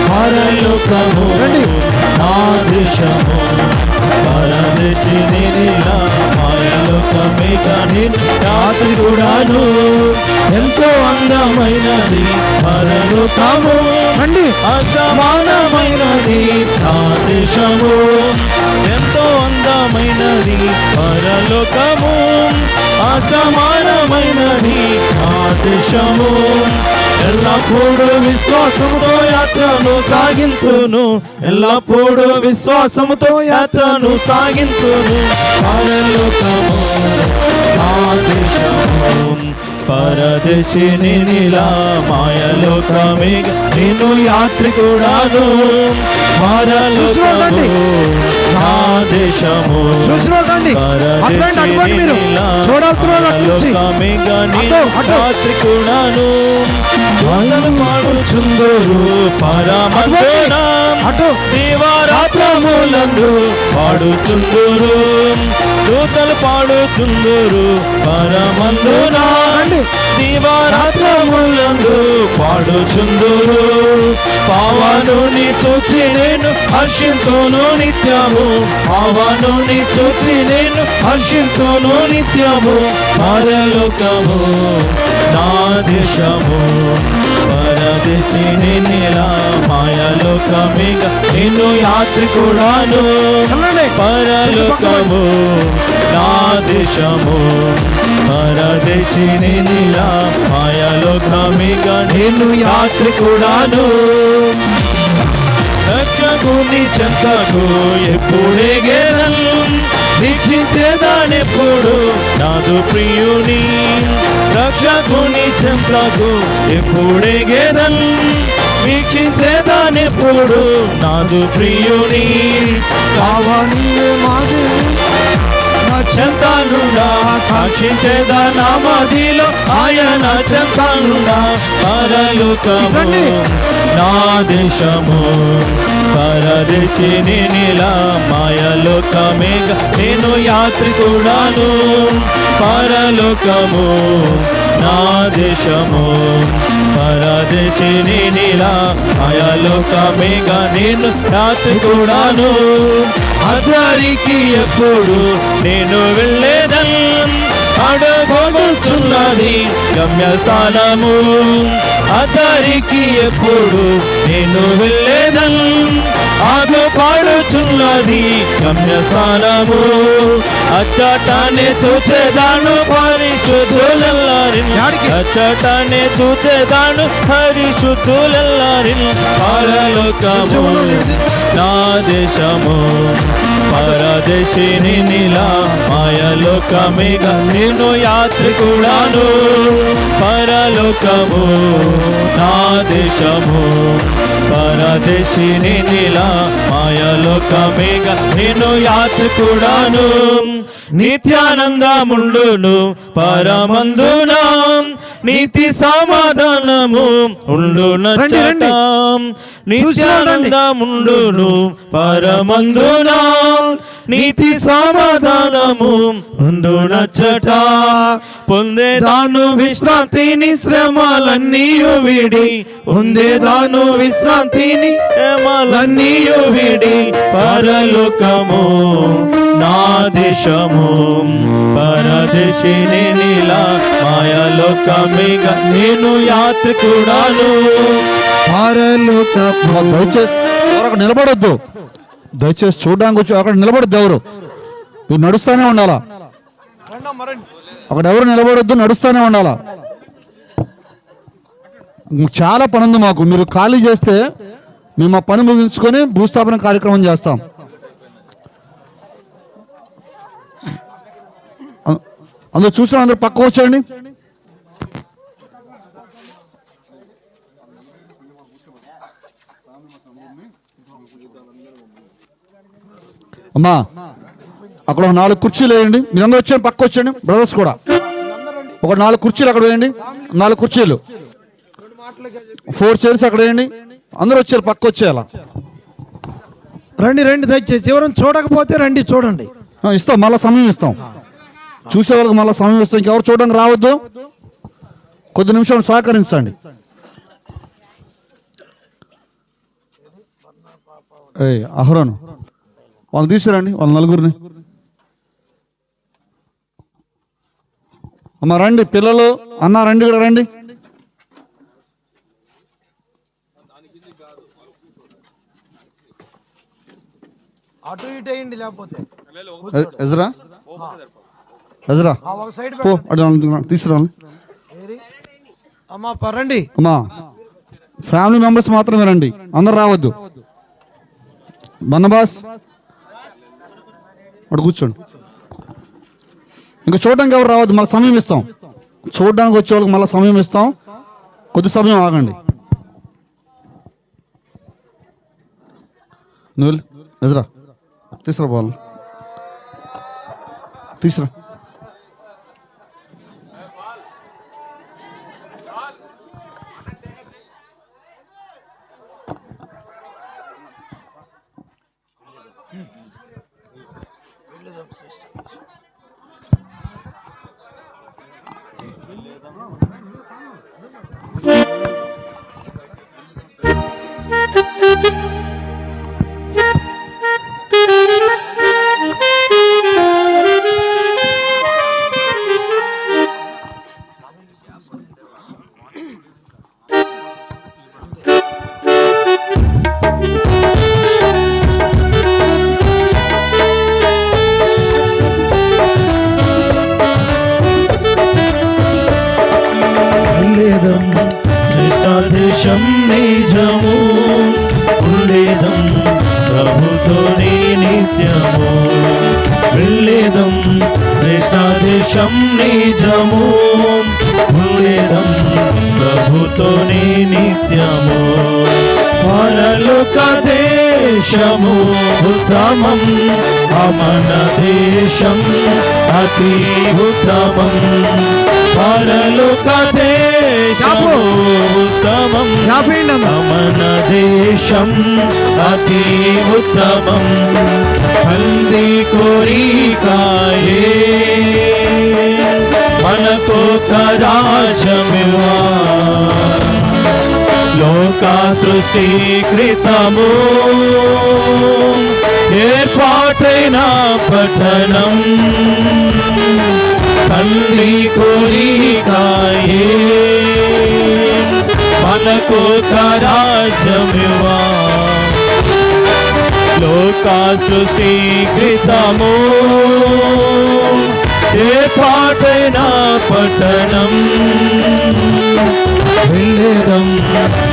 పరలోకము నా దృశ్యము పరదేశిని నీలా మాయలోకమేగా నిన్ను యాత్రికుడాను. ఎంతో అందమైనది పరలోకము, అసమానమైనది నా దేశము. ఎంతో అందమైనది పరలోకము, సమానమైనది నా దేశము. ఎల్లప్పుడూ విశ్వాసముతో యాత్రను సాగింతును, ఎల్లప్పుడూ విశ్వాసముతో యాత్రను సాగింతును. పరలోకము నా దేశము, పరదేశిని నీలా మాయలోకమే నేను యాత్రికుడాను. పరలోకము నా దేశము, పరదేశిని నీలా మాయలోకమేగా నేను యాత్రికుడాను. వందలు పాడుచుందురు పరమందున, దివారాత్రములందు పాడుచుందురు. దూతలు పాడుచుందురు పరమందున, దివారాత్రములందు పాడుచుందురు. పావనుని చూచి నేను హర్షింతును నిత్యము, పావనుని చూచి నేను హర్షింతును నిత్యము. పరలోకము నా దేశము, పరదేశిని నీలా మాయలోకమేగా నేను యాత్రికుడాను. పరలోకము నా దేశము, పరదేశిని నీలా మాయలోకమేగా నేను యాత్రికుడాను. రక్షకుని చెంతకు ఎప్పుడెగెదను, వీక్షించేదానెప్పుడు నాదు ప్రియుని. రక్షకుని చెంతకు ఎప్పుడెగెదను, వీక్షించేదానెప్పుడు నాదు ప్రియుని. కావని మాది నా చెంతనుడా, కాక్షించేదా నా మదిలో ఆయన చెంతనుడా. పరలోకము నా దేశము, పరదేశిని నీలా మాయలోకమేగా నేను యాత్రికుడాను. పరలోకము నా దేశము, పరదేశిని నీలా మాయలోకమేగా నేను యాత్రికుడాను. అద్దరికి ఎప్పుడు నేను వెళ్ళేదను, అడగబోచున్నది గమ్యస్థానము. అద్దరికి ఎప్పుడు నేను వెళ్ళేదను, ఆగపాడుచున్నది గమ్యస్థానము. అచ్చటానే చూచేదాను పరిశుద్ధులెల్లారిన్, అచ్చటానే చూచేదాను పరిశుద్ధులెల్లారిన్. పరలోకము నా దేశము, పరదేశిని నీలా మాయలోకమేగా నేను యాత్రికుడాను. పరలోకము నా దేశము, పరదేశిని నీలా మాయలోకమేగా నేను యాత్రికుడాను. నిత్యానందముండును పరమందున, నీతి సమాధానము ఉండునచ్చట. నిత్యానందముండును పరమందున, నీతి సమాధానము ఉండునచ్చట. పొందేదాను విశ్రాంతిని శ్రమలన్నీయు విడి, పొందేదాను విశ్రాంతిని శ్రమలన్నీయు విడి. పరలోకము నా దేశము, పరదేశిని నీలా మాయలోకమేగా నేను యాత్రికుడాను. దయచేసి ఎవరు అక్కడ నిలబడొద్దు, దయచేసి చూడడానికి వచ్చి అక్కడ నిలబడొద్దు. ఎవరు మీరు నడుస్తూనే ఉండాలా, అక్కడ ఎవరు నిలబడొద్దు, నడుస్తూనే ఉండాలా. చాలా పని ఉంది మాకు, మీరు ఖాళీ చేస్తే మేము ఆ పని ముగించుకొని భూస్థాపన కార్యక్రమం చేస్తాం. అందరూ చూసిన అందరూ పక్క వచ్చేయండి. అమ్మా అక్కడ 4 కుర్చీలు వేయండి. మీరందరూ వచ్చేయండి, పక్క వచ్చేయండి. బ్రదర్స్ కూడా ఒక 4 కుర్చీలు అక్కడ వేయండి. 4 కుర్చీలు 4 చైర్స్ అక్కడ వేయండి. అందరూ వచ్చారు, పక్క వచ్చేయాలా. రండి రండి, దయచేసి ఎవరైనా చూడకపోతే రండి, చూడండి. ఇస్తాం, మళ్ళీ సమయం ఇస్తాం. చూసే వాళ్ళకి మళ్ళీ సమయం ఇస్తాం. ఇంకెవరు చూడడానికి రావద్దు, కొద్ది నిమిషాలు సహకరించండి. అహరోను వాళ్ళు తీసుకురండి, వాళ్ళ 4గురిని. అమ్మ రండి, పిల్లలు అన్న రండి, కూడా రండి. అటు ఇటు అయ్యండి, లేకపోతే ఎజ్రా ఎజరా ఒక సైడ్ పో అటు తీసుకురా. అమ్మా పరండి. అమ్మా ఫ్యామిలీ మెంబర్స్ మాత్రమే రండి, అందరు రావద్దు. బన్నబాస్ అటు కూర్చోండి. ఇంకా చూడడానికి ఎవరు రావద్దు, మళ్ళీ సమయం ఇస్తాం. చూడడానికి వచ్చే వాళ్ళకి మళ్ళీ సమయం ఇస్తాం, కొద్ది సమయం ఆగండి. నువ్వు ఎజరా తీసురా, బాల్ తీసురా. ఉండేదం శ్రేష్టాదేశం నిజము, ఉండేదం ప్రభుతోనే నిత్యము. వెళ్ళేదం శ్రేష్టాదేశం నిజము, ఉండేదం ప్రభుతోనే నిత్యము. పరలోక దేశము ఉత్తమం, అమన దేశం అతి ఉత్తమం. పరలోక దేశము ఉత్తమం, అమన దేశం అతి ఉత్తమం. తండ్రి కోరికాయే మనకొక రాజ్యమివ్వా, లోక సృష్టికృతము ఏర్పాటైన పట్టణం. తండ్రి కోరికాయే మనకొక రాజ్యమివ్వా, లోక సృష్టికృతము ఏర్పాటైన పట్టణం. వెళ్ళేదం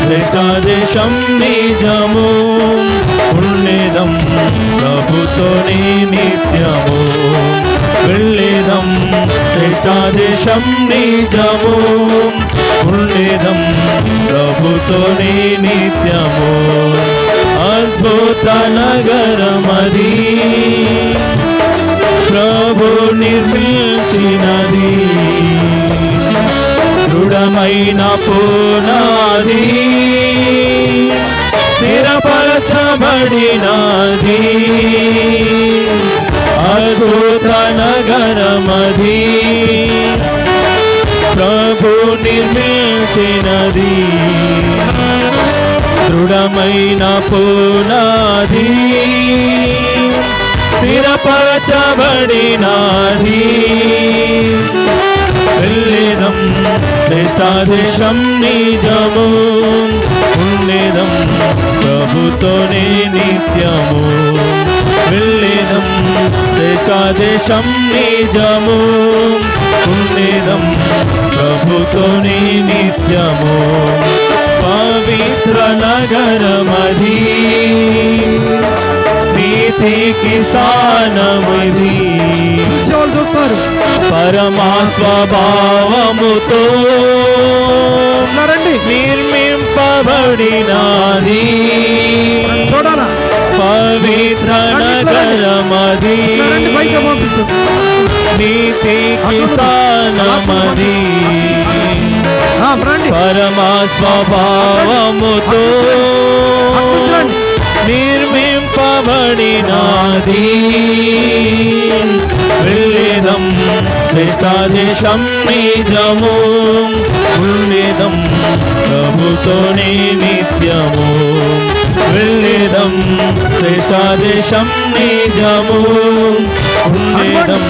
శ్రేష్టాదేశం నిజము, ఉండేదం ప్రభుతోనే నిత్యము. వెళ్ళేదం శ్రేష్టాదేశం నిజము, ఉండేదం ప్రభుతోనే నిత్యము. అద్భుత నగరమది ప్రభు నిర్మించినది, దృఢమైన పునాది స్థిరపరచబడినది. అద్భుత నగరమది ప్రభు నిర్మించినది, దృఢమైన పునాది స్థిరపరచబడినది. వెళ్ళేదం శ్రేష్టాదేశం నిజము, ఉండేదం ప్రభుతోనే నిత్యము. వెళ్ళేదం శ్రేష్టాదేశం నిజము, ఉండేదం ప్రభుతోనే నిత్యము. పవిత్ర నగరమది నీతికి స్థానమది, పరమా స్వభావముతో నిర్మింపబడినది. పవిత్ర నగరమది నీతికి స్థానమది, పరమా స్వభావముతో నిర్మింపబడినది. వెళ్ళేదం శ్రేష్టాదేశం నిజము, ఉండేదం ప్రభుతోనే నిత్యము. వెళ్ళేదం శ్రేష్టాదేశం నిజము, ఉండేదం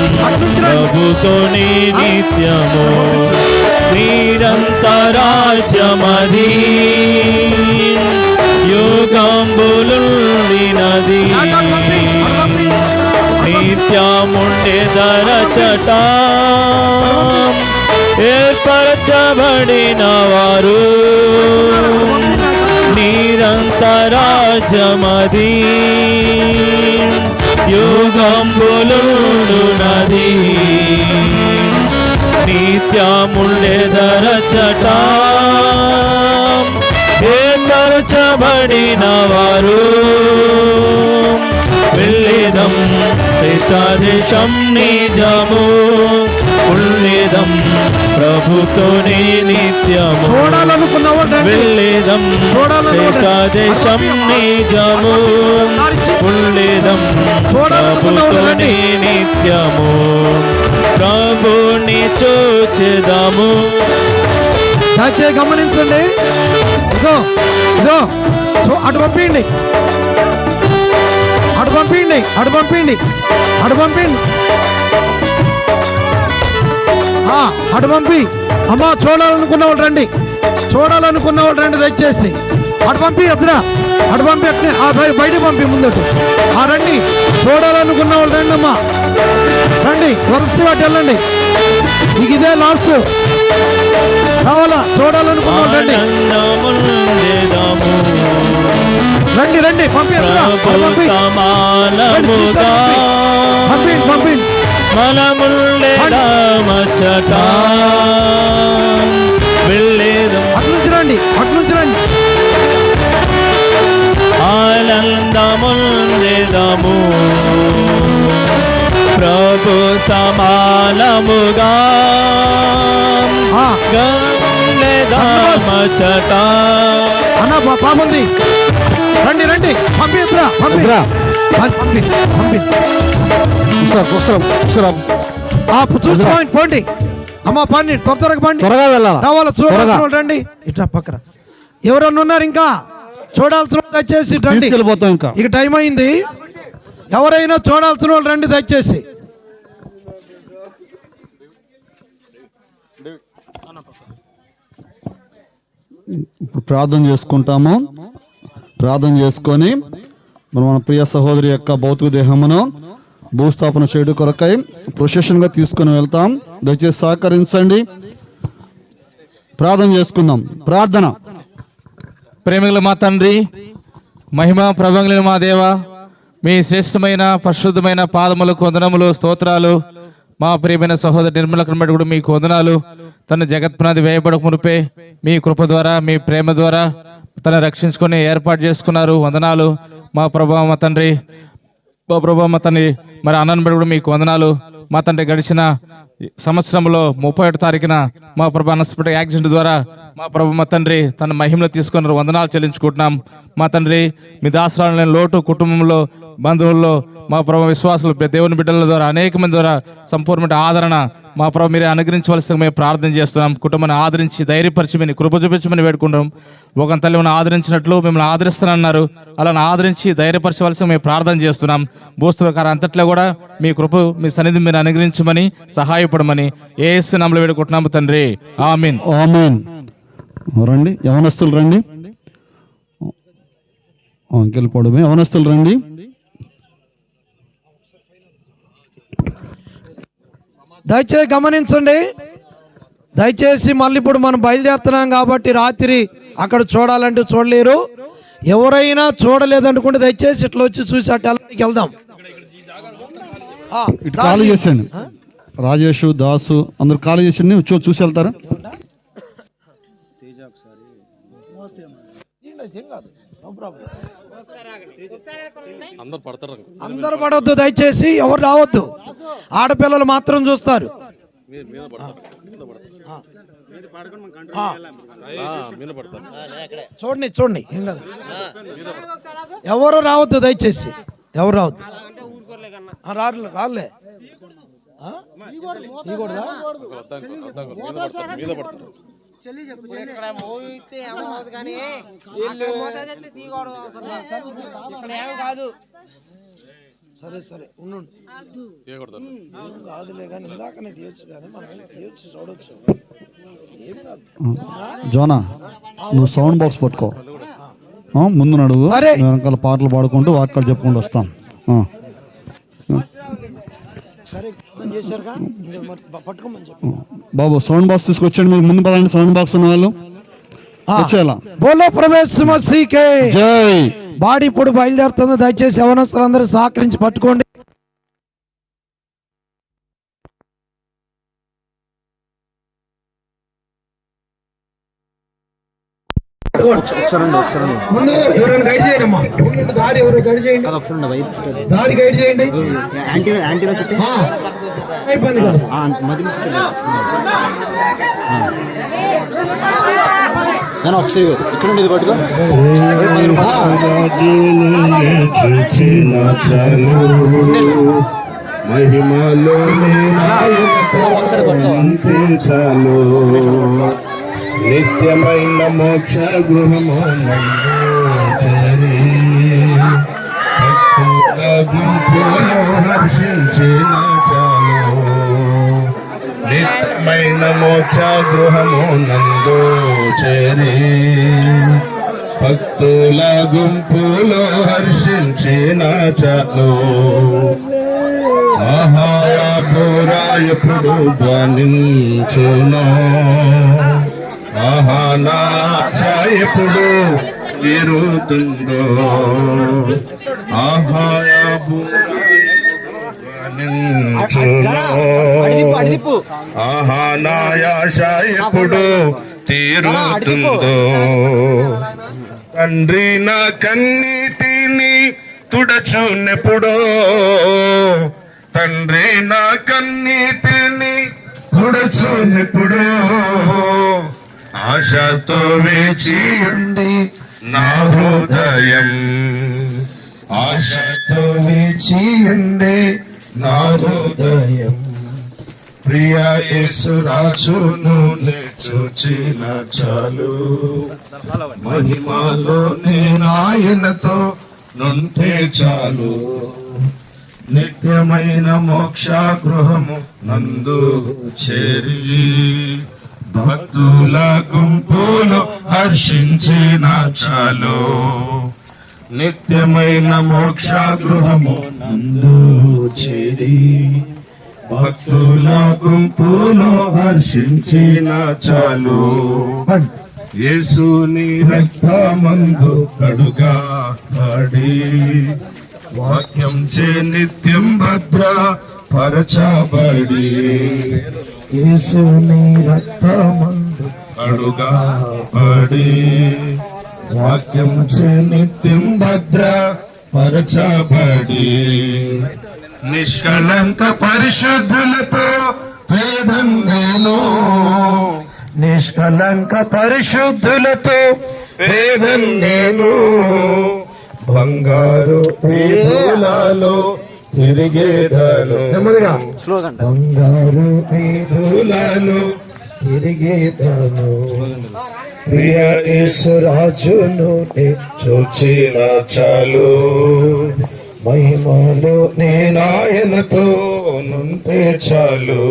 ప్రభుతోనే నిత్యము. నిరంతరాజ్యమది యుగంబులుండినది, నిత్యముండే ఉండెదరచట ఏర్పరచబడిన వారు నిరంతరాజ్యమది యుగంబులునది నిత్యముండెదరచట ఏర్పరచబడిన వారు వెళ్ళేదం శ్రేష్ఠదేశం నిజము ఉండేదం ప్రభుతోనే నిత్యము వెళ్ళేదం శ్రేష్ఠదేశం నిజము ఉండేదం ప్రభుతోనే నిత్యము ప్రభుని చూచెదము. దయచేసి గమనించండి, ఇదో ఇదో అటు పంపిండి, అటు పంపిండి, అటు పంపిండి, అటు పంపిండి, అటు పంపి. అమ్మా చూడాలనుకున్న వాళ్ళు రండి, చూడాలనుకున్న వాళ్ళు రండి దయచేసి. అటు పంపి అతరా, అటు పంపి అట్నే బయటకు పంపి ముందటు. రండి, చూడాలనుకున్న వాళ్ళు రండి అమ్మా, రండి వరుస అటు వెళ్ళండి. మీకు ఇదే లాస్ట్, రావాలా చూడాలనుకున్న వాళ్ళు రండి, రండి రండి పంపి పంపి పంపి. మనముండెదమచ్చట వెళ్ళేదం అట్నుంచి రండి, అట్నుంచి రండి. ఆనందముండెదము ప్రభు సమానముగా గండెదమచ్చట. అన్న పాపంది, రండి రండి పంపి పంపి పంపి పంపి. చూసుకోండి పోండి అమ్మా, పండి త్వరగా పండి, త్వరగా వెళ్ళాలి, రావాలి చూడాల్సిన రండి. ఇట్లా పక్కన ఎవరన్నా ఉన్నారు ఇంకా చూడాల్సిన వాళ్ళు దయచేసి రండి, వెళ్ళిపోతాం ఇంకా ఇక టైం అయింది. ఎవరైనా చూడాల్సిన వాళ్ళు రండి దయచేసి. ఇప్పుడు ప్రార్థన చేసుకుంటాము. ప్రార్థన చేసుకొని మన ప్రియ సహోదరి యొక్క భౌతిక దేహమును భూస్థాపన చేయడం కొరకై ప్రొసెషన్గా తీసుకుని వెళ్తాం. దయచేసి సహకరించండి, ప్రార్థన చేసుకుందాం. ప్రార్థన. ప్రేమికుల మా తండ్రి, మహిమ ప్రభంగుల మా దేవ, మీ శ్రేష్టమైన పరిశుద్ధమైన పాదములకు వందనములు, స్తోత్రాలు. మా ప్రియమైన సహోదరి నిర్మల కనబడి కూడా మీకు వందనాలు. తన జగత్పునాది వేయబడక మునిపే మీ కృప ద్వారా, మీ ప్రేమ ద్వారా తను రక్షించుకొని ఏర్పాటు చేసుకున్నారు. వందనాలు మా ప్రభావ మా తండ్రి, మా ప్రభావ మా తండ్రి. మరి అన్నబడి కూడా మీకు వందనాలు మా తండ్రి. గడిచిన సంవత్సరంలో 31 తారీఖున మా ప్రభు అన్ఎక్స్పెక్టెడ్ యాక్సిడెంట్ ద్వారా మా ప్రభు మా తండ్రి తన మహిమను తీసుకున్నారు. వందనాలు చెల్లించుకుంటున్నాం మా తండ్రి. మీ దాసరాలని లోటు కుటుంబంలో, బంధువుల్లో మా ప్రభు విశ్వాసులు దేవుని బిడ్డల ద్వారా అనేక మంది ద్వారా సంపూర్ణ ఆదరణ మా ప్రభు మీరే అనుగ్రహించవలసిందిగా మేము ప్రార్థన చేస్తున్నాం. కుటుంబాన్ని ఆదరించి ధైర్యపరిచి కృప చూపించమని వేడుకుంటాం. ఒక తల్లి మనం ఆదరించినట్లు మిమ్మల్ని ఆదరిస్తానన్నారు, అలా ఆదరించి ధైర్యపరచవలసిందిగా మేము ప్రార్థన చేస్తున్నాం. భూస్థాపన అంతట్లో కూడా మీ కృప, మీ సన్నిధి మీరు అనుగ్రహించమని, సహాయపడమని యేసు నామములో వేడుకుంటున్నాము తండ్రి. ఆమేన్. ఆమేన్. రండి యవనస్తులు రండి, అంకెళ్ళిపోవడమే. యవనస్తులు రండి. దయచేసి గమనించండి, దయచేసి మళ్ళీ ఇప్పుడు మనం బయలుదేరుతున్నాం కాబట్టి రాత్రి అక్కడ చూడాలంటే చూడలేరు. ఎవరైనా చూడలేదనుకుంటే దయచేసి ఇట్లా వచ్చి చూసి అటు వెళ్దాం. ఇటు ఖాళీ చేసేయండి, రాజేష్, దాసు అందరు ఖాళీ చేసి చూసి వెళ్తారా? అందరు పడవద్దు దయచేసి, ఎవరు రావద్దు, ఆడపిల్లలు మాత్రం చూస్తారు. చూడండి చూడండి, ఏం కాదు, ఎవరు రావద్దు దయచేసి, ఎవరు రావద్దు. రాలే సరే సరే ఉండండి, కాదులే కానీ ఇందాకనే తీయొచ్చు, కానీ మనం తీయొచ్చు, చూడొచ్చు, ఏం కాదు. జోనా, నువ్వు సౌండ్ బాక్స్ పట్టుకో, ముందు నడువు, వెనకాల పాటలు పాడుకుంటూ వాక్యాలు చెప్పుకుంటూ వస్తాం. సరే చేశారుగా పట్టుకోమని చెప్పి. బాబు సౌండ్ బాక్స్ తీసుకొచ్చండి, మీరు ముందు పదండి. సౌండ్ బాక్స్ ఉన్న వాళ్ళు వచ్చేలా. బోలో ప్రవేశ మసీకే జై. బాడీ ఇప్పుడు బయలుదేరుతుంది. దయచేసి యవనస్తులందరూ సహకరించి పట్టుకోండి. ముందు ఎవరైనా గైడ్ చేయండి అమ్మా. దారి ఎవరు గైడ్ చేయండి, దారి గైడ్ చేయండి. ఇబ్బంది కదా. ఇక్కడ ఉండేది పట్టుకో. మహిమలో చాలు నిత్యమైన మోక్ష గృహము గుంపులో హర్షించిన చాలు. నిత్యమైన మోక్ష గృహము నందు చేరి భక్తుల గుంపులో హర్షించిన చాలు. ఎప్పుడు ధ్వనించును, ఆహానాశ ఎప్పుడు విరుతుందో. ఆహానాయాశ ఎప్పుడు తీరుతుందో. తండ్రి నా కన్నీటిని తుడచునెప్పుడో, తండ్రి నా కన్నీటిని తుడచునెప్పుడో. ఆశతో వేచి ఉండి నా హృదయం, ఆశతో వేచి ఉండి నా హృదయం. ప్రియ యేసు రాజును చూచిన చాలు. మహిమలో నేనాయనతో నుంటే చాలు. నిత్యమైన మోక్ష గృహము నందు చేరి భక్తుల గుంపులో హర్షించిన చాలు. నిత్యమైన మోక్ష గృహము నందు చేరి భక్తుల గుంపులో హర్షించిన చాలు. యేసుని రక్తమందు కడుగా పడి వాక్యం చే నిత్యం భద్ర పరచబడి. యేసుని రక్తమందు కడుగా పడి వాక్యం చే నిత్యం భద్ర పరచబడి. నిష్కళంక పరిశుద్ధులతో పేదం నేను, నిష్కలంక పరిశుద్ధులతో పేదం నేను. బంగారు వీధులలో తిరిగేదను, నెమ్మదిగా. బంగారు వీధులలో తిరిగేదను. ప్రియ యేసు రాజును చూచిన చాలు. మహిమలో నేనాయనతో నుంటే చాలు.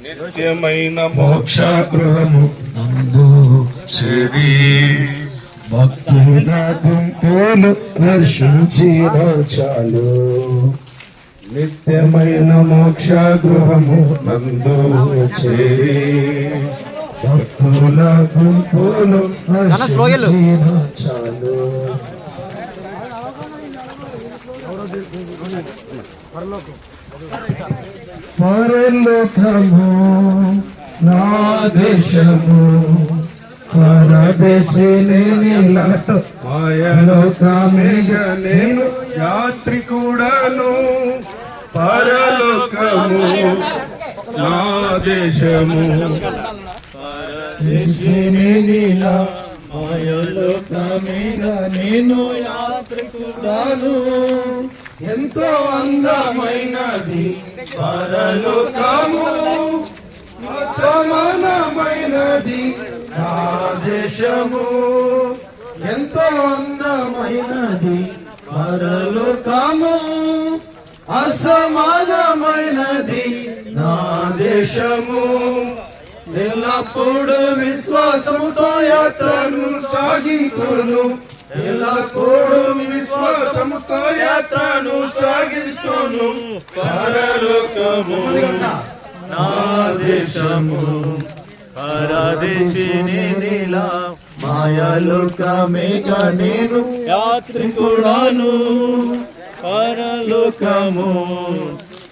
నిత్యమైన మోక్ష గృహము నందు చేరి భక్తుల గుంపులు హర్షించిన చాలు. నిత్యమైన మోక్ష గృహము నందు చేరి భక్తుల గుంపులు హర్షించిన చాలు. పరలోకము నా దేశము, పరదేశిని నీలాట మాయలోకమేగా నేను యాత్రికుడను. పరలోకము నా దేశము, పరదేశిని నీలా మాయలోకమేగా నేను యాత్రికుడాను. ఎంతో అందమైనది పరలోకము, సమానమైనది నా దేశము. ఎంతో అందమైనది పరలోకము, అసమానమైనది నా దేశము. ఎల్లప్పుడు విశ్వాసముతో యాత్రను సాగింతును, ఎల్లప్పుడు విశ్వాసముతో యాత్రను సాగింతును. లోకము నా దేశము పరదేశిని నీలా మాయాలోకమేగా నేను యాత్రికుడాను పరలోకము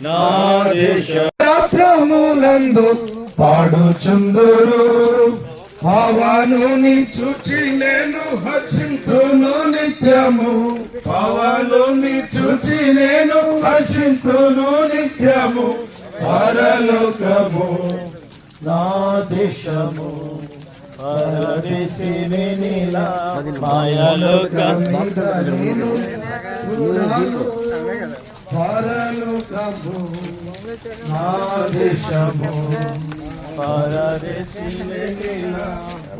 నా దేశము యాత్రములందు పాడుచుందురు పవనుని చూచి నేను హర్షింతును నిత్యము పవనుని చూచి నేను హర్షింతును నిత్యము పరలోకము నా దేశము పరదేశిని నీలా మాయాలోకమేగా నేను పరలోకము నా దేశము పరదేశిని నీలా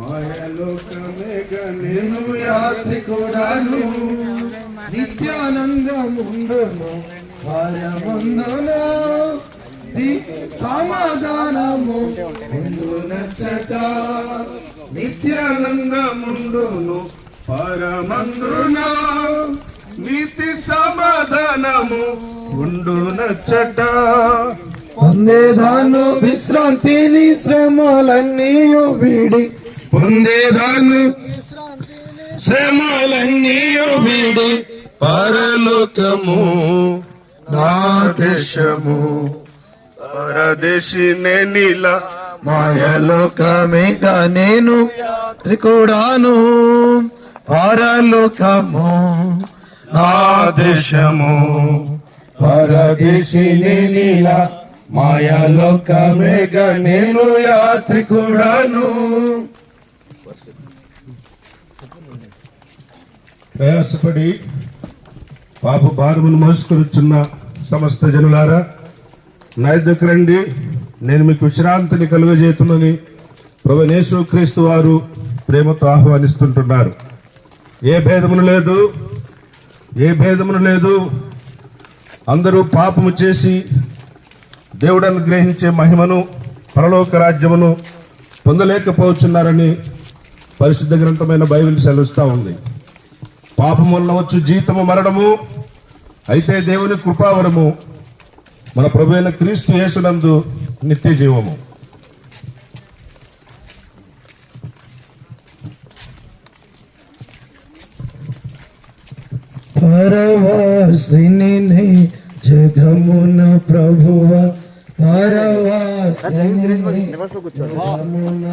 మాయలోకమేగా నేను యాత్రికుడాను నిత్యానందముండును పరమందును సమాధానము నచ్చట నిత్యానందముండును పరమందున నీతి సమాధానము ఉండు నచ్చట పొందేదాను విశ్రాంతిని శ్రమలన్నీయు వీడి పొందేదాను శ్రమలన్నీయు వీడి పరలోకము నా దేశము పరదేశినే నీలా మాయలోకమేగా నేను త్రికుడాను పరలోకము నా దేశము పరదేశిని నీలా మాయాలోకమేగా నేను యాత్రికుడాను. ప్రయాసపడి పాప భారమును మోసుకొచ్చున్న సమస్త జనులారా నా యొద్దకు రండి, నేను మీకు విశ్రాంతిని కలుగజేతునని ప్రభువైన యేసుక్రీస్తు వారు ప్రేమతో ఆహ్వానిస్తుంటున్నారు. ఏ భేదమును లేదు. అందరూ పాపము చేసి దేవుడు అనుగ్రహించే మహిమను పరలోక రాజ్యమును పొందలేకపోతున్నారని పరిశుద్ధ గ్రంథమైన బైబిల్ సెలవుస్తా ఉంది. పాపము వలన వచ్చు జీతము మరణము, అయితే దేవుని కృపావరము మన ప్రభువైన క్రీస్తు యేసునందు నిత్య జీవము. పరవాసిని జగమున ప్రభువ పరవాసిని జగమున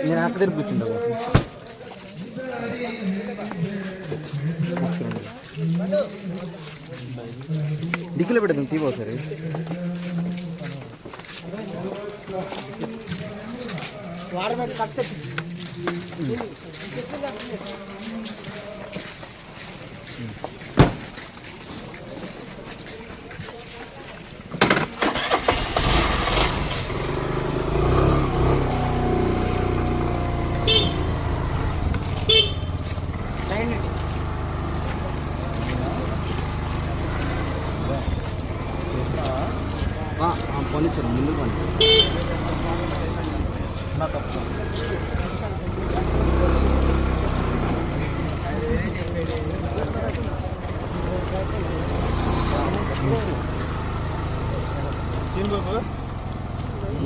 నేను అక్కడ దగ్గర కూర్చుంటా దిక్కులో పెడదాం తీవో సరే పోనిచ్చారు ముందుకు పండి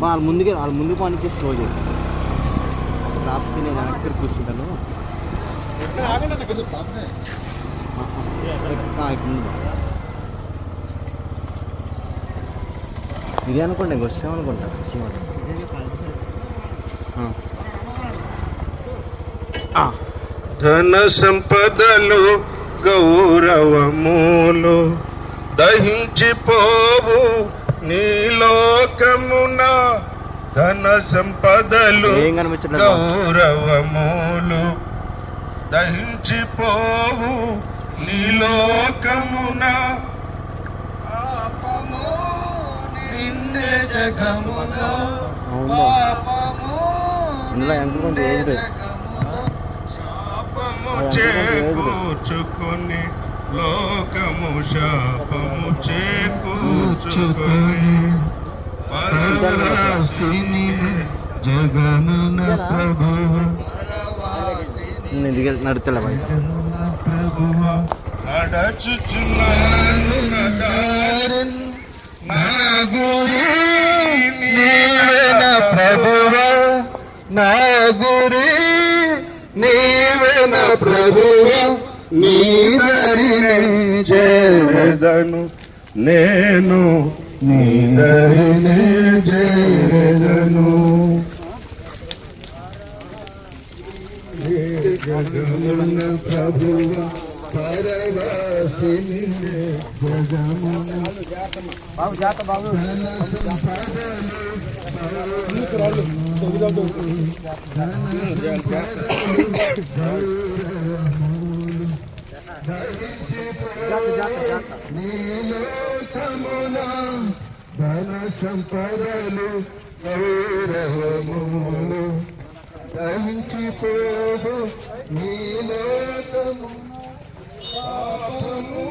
వాళ్ళు ముందుకు పానిచ్చేసి స్లో చేయాలి. రాకపోతే నేను వెనక్కి తిరిగి కూర్చుంటాను. ఇదే అనుకోండి, వస్తామనుకుంటా సినిమా. ధన సంపదలు గౌరవములు దహించిపోవు నీ లోకమున. ధన సంపదలు గౌరవములు దహించిపోవు నీ లోకమున. నిన్నే జగములో శాపము చేకూర్చుకొని లోకము శాపము చేకూర్చుకొని పరవాసిని జగమున ప్రభువ నేను దిగ నడుతలే బయట ప్రభువ నడచుచున్నాను నా దారిన్ నా గురి నీవేన ప్రభువ నా గురి నీవేన ప్రభువ నీ దరిని చేరదను నేను నీ దరిని చేరదను జగమున ప్రభువ పరవాసిని జగమున నీలోకమున ధన సంపదలు గౌరవములు దహించిపోదు నీలోకము పాపము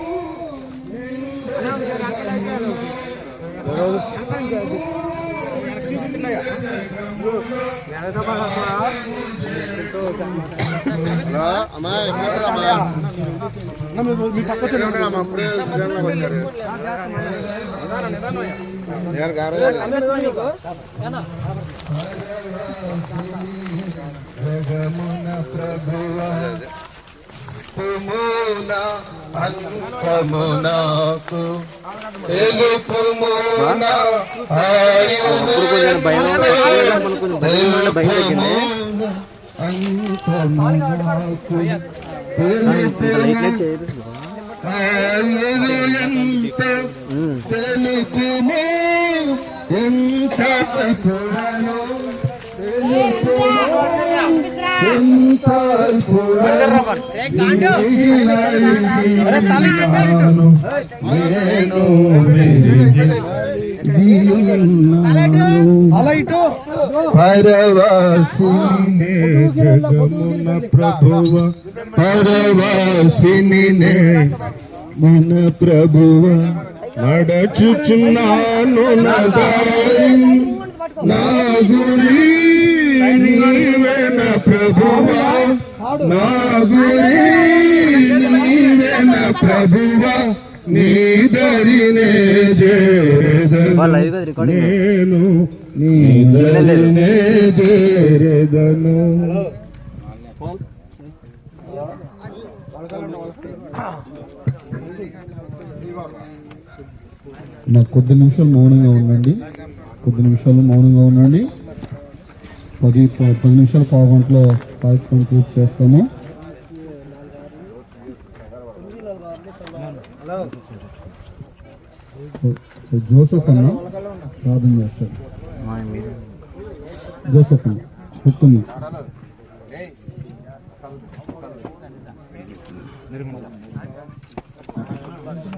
జగమున ప్రభువ తుమున అంతమునకు తెలుపుమున అంతమునకు తెలుపుము ఎంత పురాణో పరవాసిని జగమున ప్రభువ పరవాసిని మన ప్రభువ నడచుచున్నాను నా దారి నా గురి నీవేన ప్రభువా నా గురి నీవేన ప్రభువా నీ దరినే చేరదను నేను నీ దరినే చేరదను. నాకు కొద్ది నిమిషాలు మౌనంగా ఉండండి, కొద్ది నిమిషాలు మౌనంగా ఉండండి. 10 నిమిషాల పావుగంటలో కార్యక్రమం పూర్తి చేస్తాము. జోసెఫ్ అన్న ప్రార్థన చేస్తారు. జోసెఫ్ అన్న చెప్తుంది.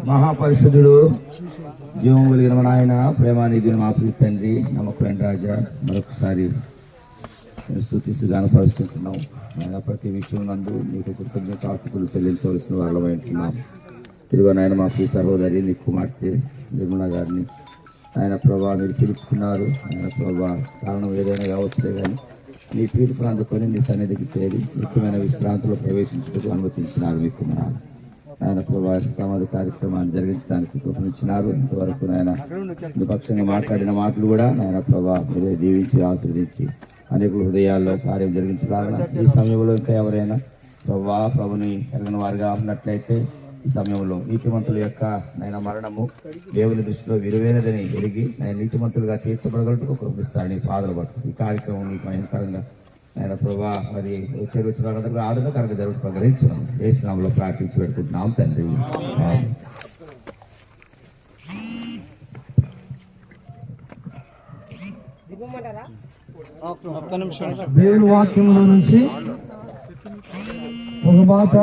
మహాపరిషుడు జీవం కలిగిన మన ఆయన ప్రేమానిధిని మా ప్రియ తండ్రి నమ్మకమైన రాజా మరొకసారి స్తుతిస్తూ గానపరుస్తున్నాం. ఆయన ప్రతి విషయం నందు మీకు కృతజ్ఞతాస్తుతులు చెల్లించవలసిన వాళ్ళమై ఉంటున్నాం. ఇదిగో నాయన మా ప్రియ సహోదరి నీ కుమార్తె నిర్మల గారిని ఆయన ప్రభా మీరు పిలుచుకున్నారు. ఆయన ప్రభా కారణం ఏదైనా కావచ్చులే కానీ నీ పిలుపును అందుకొని నీ సన్నిధికి చేరి నిత్యమైన విశ్రాంతిలో ప్రవేశించుటకు అనుమతించినారు మీ కుమారు. ఆయన ప్రభా సమాధి కార్యక్రమాన్ని జరిగించడానికి కృపనిచ్చినారు. ఇంతవరకు నాయన నిపక్షంగా మాట్లాడిన మాటలు కూడా నాయన ప్రభా మీరే దీవించి ఆశీర్వదించి అనేక హృదయాల్లో కార్యం జరిగించగలరా. ఈ సమయంలో ఇంకా ఎవరైనా ప్రభుని ఎరగని వారిగా ఉన్నట్లయితే ఈ సమయంలో నీతిమంతుల యొక్క నాయన మరణము దేవుని దృష్టిలో విలువైనదని ఎరిగి నేను నీతిమంతులుగా తీర్చబడగలటకు కృపిస్తానని పాదలు పట్టు. ఈ కార్యక్రమం నీకు భయంకరంగా ఆయన ప్రభా మరి వచ్చిన ఆనందకరంగా జరుగుతూ గ్రహించున్నాం. ఏసునామములో ప్రార్థించి పెట్టుకుంటున్నాం తండ్రి. దేవుని వాక్యంలో నుంచి ఒక మాట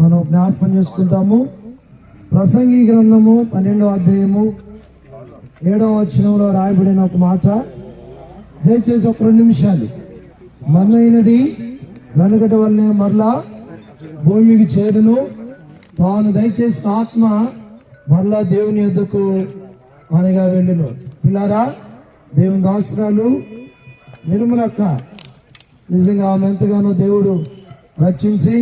మనం జ్ఞాపకం చేసుకుంటాము. ప్రసంగి గ్రంథము 12వ అధ్యాయము 7వ వచనంలో రాయబడిన ఒక మాట దయచేసి ఒక 2 నిమిషాలు. మన్నైనది వెనకటి వల్లనే మరలా భూమికి చేరును, తాను దయచేసిన ఆత్మ మరలా దేవుని యొద్దకు అనగా వెళ్ళును. పిల్లారా, దేవుని దాసురాలు నిర్మలక్క, నిజంగా ఆమె ఎంతగానో దేవుడు రక్షించి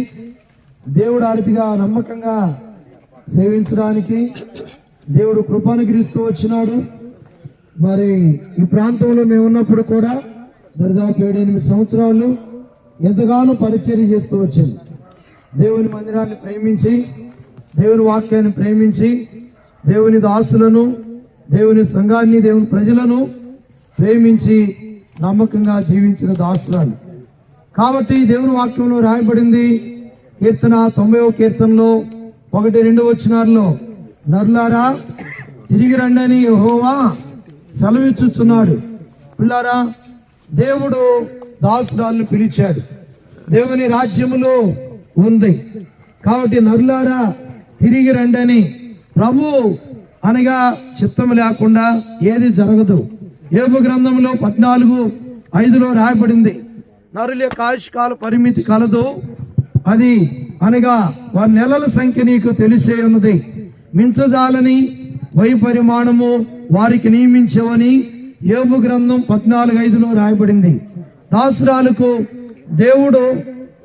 దేవుడు ఆ రీతిగా నమ్మకంగా సేవించడానికి దేవుడు కృపానుగ్రహిస్తూ వచ్చినాడు. మరి ఈ ప్రాంతంలో మేము ఉన్నప్పుడు కూడా దరిదాపు 7-8 సంవత్సరాలు ఎంతగానో పరిచర్య చేస్తూ వచ్చింది. దేవుని మందిరాన్ని ప్రేమించి, దేవుని వాక్యాన్ని ప్రేమించి, దేవుని దాసులను, దేవుని సంఘాన్ని, దేవుని ప్రజలను ప్రేమించి నమ్మకంగా జీవించిన దాసురాలు. కాబట్టి దేవుని వాక్యంలో రాయబడింది, కీర్తన 90వ కీర్తనలో 1-2 వచనాల్లో, నరులారా తిరిగి రండని యెహోవా సెలవిచ్చుచున్నాడు. పిల్లారా, దేవుడు దాసురాలను పిలిచాడు. దేవుని రాజ్యములో ఉంది కాబట్టి నరులారా తిరిగి రండని. ప్రభు అనగా చిత్తం లేకుండా ఏది జరగదు. యోబు గ్రంథంలో 14:5లో రాయబడింది, నరుల యొక్క ఆయుష్కాల పరిమితి కలదు, అది అనగా వారి నెలల సంఖ్య నీకు తెలిసే ఉన్నది, మించజాలని వైపరిమాణము వారికి నియమించవని యోబు గ్రంథం 14:5లో రాయబడింది. దాసురాలకు దేవుడు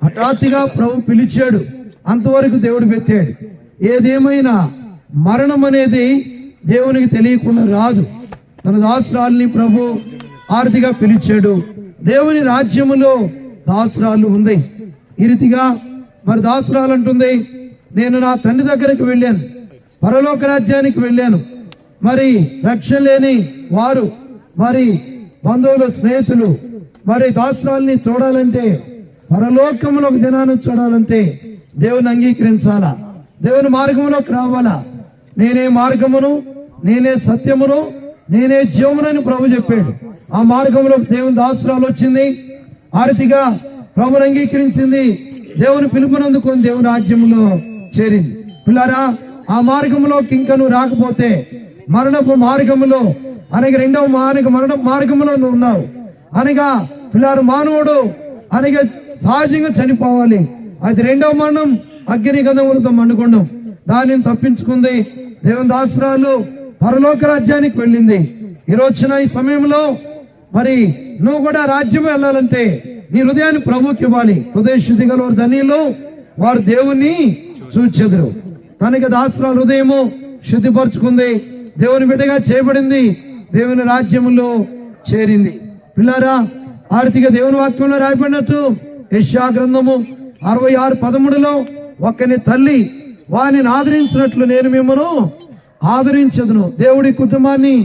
హఠాత్తుగా ప్రభు పిలిచాడు, అంతవరకు దేవుడు పెట్టాడు. ఏదేమైనా మరణం అనేది దేవునికి తెలియకుండా రాదు. తన దాసురాల్ని ప్రభు ఆర్తిగా పిలిచాడు. దేవుని రాజ్యములో దాసురాలు ఉంది. ఈ రీతిగా మరి దాసురాలు అంటుంది, నేను నా తండ్రి దగ్గరికి వెళ్ళాను, పరలోక రాజ్యానికి వెళ్ళాను. మరి రక్షణ లేని వారు, మరి బంధువులు, స్నేహితులు మరి దాసురాల్ని చూడాలంటే, పరలోకంలో ఒక దినాన్ని చూడాలంటే దేవుని అంగీకరించాలా, దేవుని మార్గంలోకి రావాలా. నేనే మార్గమును, నేనే సత్యమును, నేనే జీవమునని ప్రభు చెప్పాడు. ఆ మార్గంలో దేవుని దాసురాలు వచ్చింది, ఆరతిగా ప్రభుని అంగీకరించింది, దేవుని పిలుపునందుకొని దేవుని రాజ్యంలో చేరింది. పిల్లారా, ఆ మార్గంలోకి ఇంకా నువ్వు రాకపోతే మరణపు మార్గములో అనగా రెండవ మరణ మార్గంలో నువ్వు ఉన్నావు. అనగా పిల్లారు మానవుడు అనగా సహజంగా చనిపోవాలి. అది రెండవ మరణం, అగ్ని గంధములతో మండుకొండం. దానిని తప్పించుకుంది. దేవుని దాసురాలు పరలోక రాజ్యానికి వెళ్ళింది. ఈ రోజున ఈ సమయంలో మరి నువ్వు కూడా రాజ్యం వెళ్ళాలంటే నీ హృదయాన్ని ప్రభుకి ఇవ్వాలి. హృదయ శుద్ధి గల వారు ధన్యులు, వారు దేవుని చూచెదరు. తనకి దాసురాలు హృదయము శుద్ధిపరుచుకుంది, దేవుని బిడ్డగా చేయబడింది, దేవుని రాజ్యములో చేరింది. పిల్లారా, ఆర్తిగా దేవుని వాక్యంలో రాయబడినట్టు యెషయా గ్రంథము 66:13లో, ఒక్కని తల్లి వారిని ఆదరించినట్లు నేను మిమ్మను ఆదరించదును. దేవుడి కుటుంబాన్ని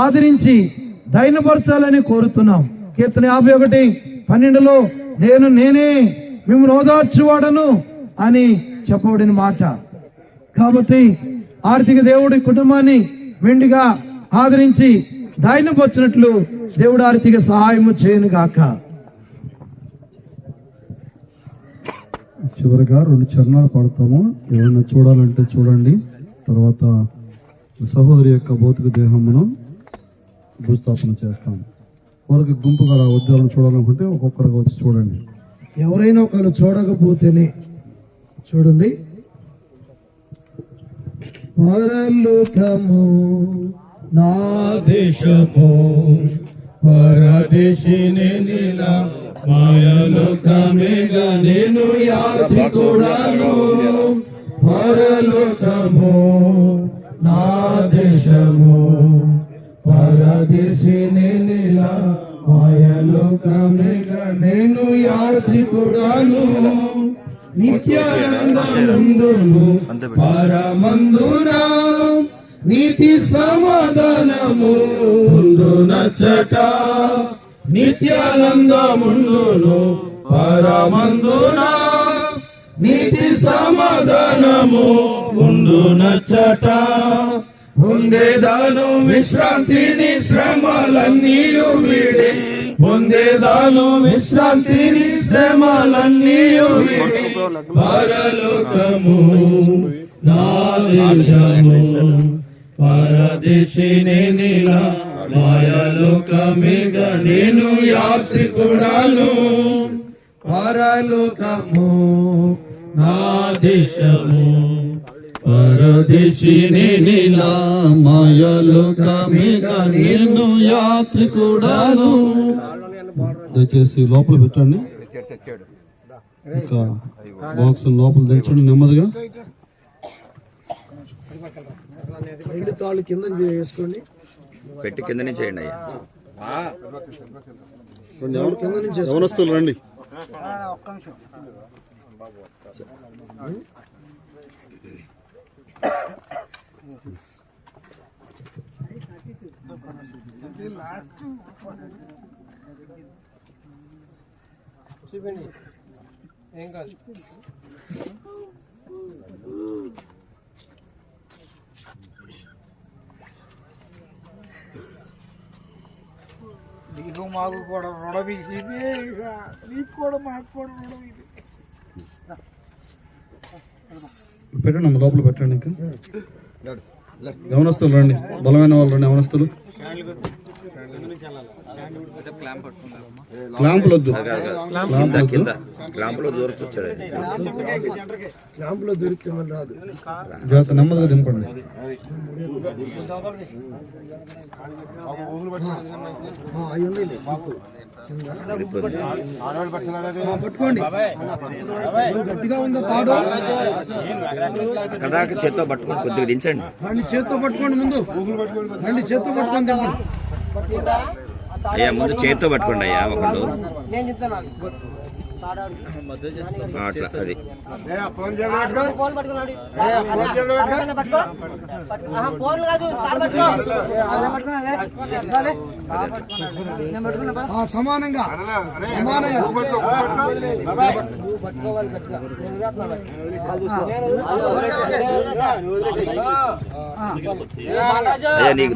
ఆదరించి దైనపరచాలని కోరుతున్నాం. కీర్తన 51:12లో నేనే మిమ్మల్ని ఓదార్చువాడను అని చెప్పబడిన మాట. కాబట్టి ఆర్థిక దేవుడి కుటుంబాన్ని మెండుగా ఆదరించి దైనపరచినట్లు దేవుడు ఆర్థిక సహాయము చేయను గాక. చివరిగా 2 చరణాలు పాడతాము. ఏమైనా చూడాలంటే చూడండి. తర్వాత సహోదరి యొక్క భౌతిక దేహమును భూస్థాపన చేస్తాం. వారికి గుంపుగా ఉద్యోగం చూడాలనుకుంటే ఒక్కొక్కరికి వచ్చి చూడండి. ఎవరైనా ఒకరు చూడకపోతేనే చూడండి. పరలోకము నా దేశము పరదేశిని నీలా మాయలోకమేగా నేను యాత్రికుడను. పరలోకము నా దేశము పరదేశిని నీలా మాయలోకమేగా నేను యాత్రికుడను. నిత్యానందముందును పరమందున నీతి సమాధానము ఉండునచ్చట. నిత్యానందముందును పరమందున నీతి సమాధానము ఉండునచ్చట. పొందేదాను విశ్రాంతిని శ్రమలన్నీయు వీడి, పొందేదాను విశ్రాంతిని శ్రమలన్నీయు వీడి. పరలోకము నా దేశము పరదేశిని నీలా మాయలోకమేగా నేను యాత్రికుడను. పరలోకము నా దేశము పరదేశిని నీలా మాయలోకమేగా నేను యాత్రికుడాను. దయచేసి లోపల పెట్టండి, ఇంకా బాక్స్ లోపల తెచ్చండి నెమ్మదిగా. తాళ్ళు కింద వేసుకోండి, పెట్టి కింద నుంచి చేయండి అయ్యా. కింద నుంచి యవనస్తులు రండి. చూపండి, ఏం కాదు. నీకు మాకు కూడా రుణం ఇదే, ఇక నీకు కూడా మాకు కూడా రుణం ఇది. పెట్టండి అమ్మ, లోపల పెట్టండి. ఇంకా యవనస్తులు రండి, బలమైన వాళ్ళు రండి. యవనస్తులు క్లాంపులు వద్దు, క్లాంపులో దూరచ్చు వచ్చాడు. క్యాంపులో దొరికితే రాదు. జాగ్రత్త, నెమ్మదిగా దింపండి. అవి ఉన్నాయి పట్టుకోండి, గట్టిగా ఉందో తాడు. కదాక చేత్తో పట్టుకొని కొద్దిగా దించండి. రండి, చేత్తో పట్టుకోండి. ముందు రండి, చేత్తో పట్టుకోండి. అయ్యా ముందు చేత్తో పట్టుకోండి అయ్యా ఒకళ్ళు. అట్లా అది సమానంగా అయ్యా నీకు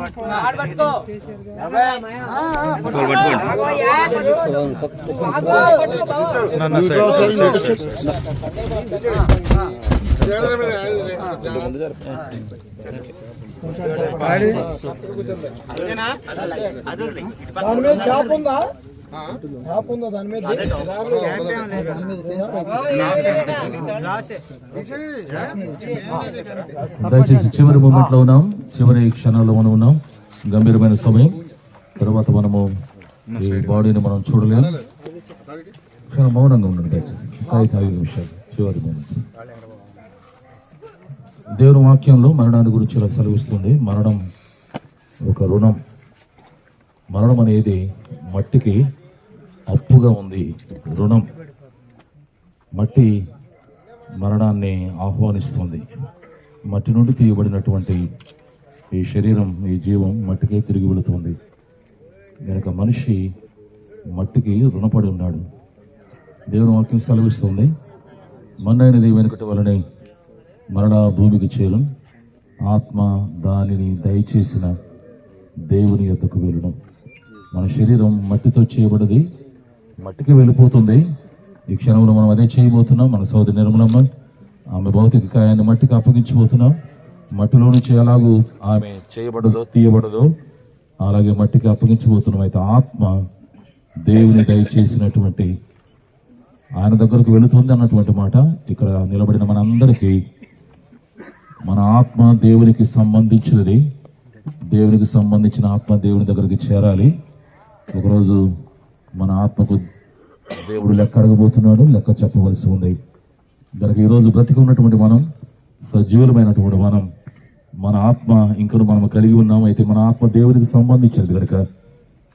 దాని మీద క్యాప్ ఉందా? క్యాప్ ఉందా దాని మీద? దయచేసి చివరి మూమెంట్ లో ఉన్నాం, చివరి క్షణాల్లో మనం ఉన్నాం. గంభీరమైన సమయం. తర్వాత మనము ఈ బాడీని మనం చూడలేము. మౌనంగా ఉండండి దయచేసి. 5 నిమిషాలు చివరి మూమెంట్. దేవుని వాక్యంలో మరణాన్ని గురించి ఇలా సెలవిస్తుంది. మరణం ఒక రుణం. మరణం అనేది మట్టికి అప్పుగా ఉంది, రుణం. మట్టి మరణాన్ని ఆహ్వానిస్తుంది. మట్టి నుండి తీయబడినటువంటి ఈ శరీరం, ఈ జీవం మట్టికే తిరిగి వెళుతుంది. కనుక మనిషి మట్టికి రుణపడి ఉన్నాడు. దేవుని వాక్యం సెలవిస్తుంది, మన్నైనది వెనుకటి వలనే మరణ భూమికి చేరం, ఆత్మ దానిని దయచేసిన దేవుని యొద్దకు వెళ్ళడం. మన శరీరం మట్టితో చేయబడింది, మట్టికి వెళ్ళిపోతుంది. ఈ క్షణంలో మనం అదే చేయబోతున్నాం. మన సోదరి నిర్మలమ్మ, ఆమె భౌతిక కాయాన్ని మట్టికి అప్పగించబోతున్నాం. మట్టిలో నుంచి ఎలాగూ ఆమె చేయబడదో తీయబడదో అలాగే మట్టికి అప్పగించబోతున్నాం. అయితే ఆత్మ దేవుని దయచేసినటువంటి ఆయన దగ్గరకు వెళుతుంది అన్నటువంటి మాట ఇక్కడ నిలబడిన మనందరికీ. మన ఆత్మ దేవునికి సంబంధించినది. దేవునికి సంబంధించిన ఆత్మ దేవుని దగ్గరికి చేరాలి. ఒకరోజు మన ఆత్మకు దేవుడు లెక్క అడగబోతున్నాడు, లెక్క చెప్పవలసి ఉంది. దానికి ఈరోజు బ్రతికి ఉన్నటువంటి మనం, సజీవులమైనటువంటి మనం, మన ఆత్మ ఇంకను మనం కలిగి ఉన్నాం. అయితే మన ఆత్మ దేవునికి సంబంధించినది కనుక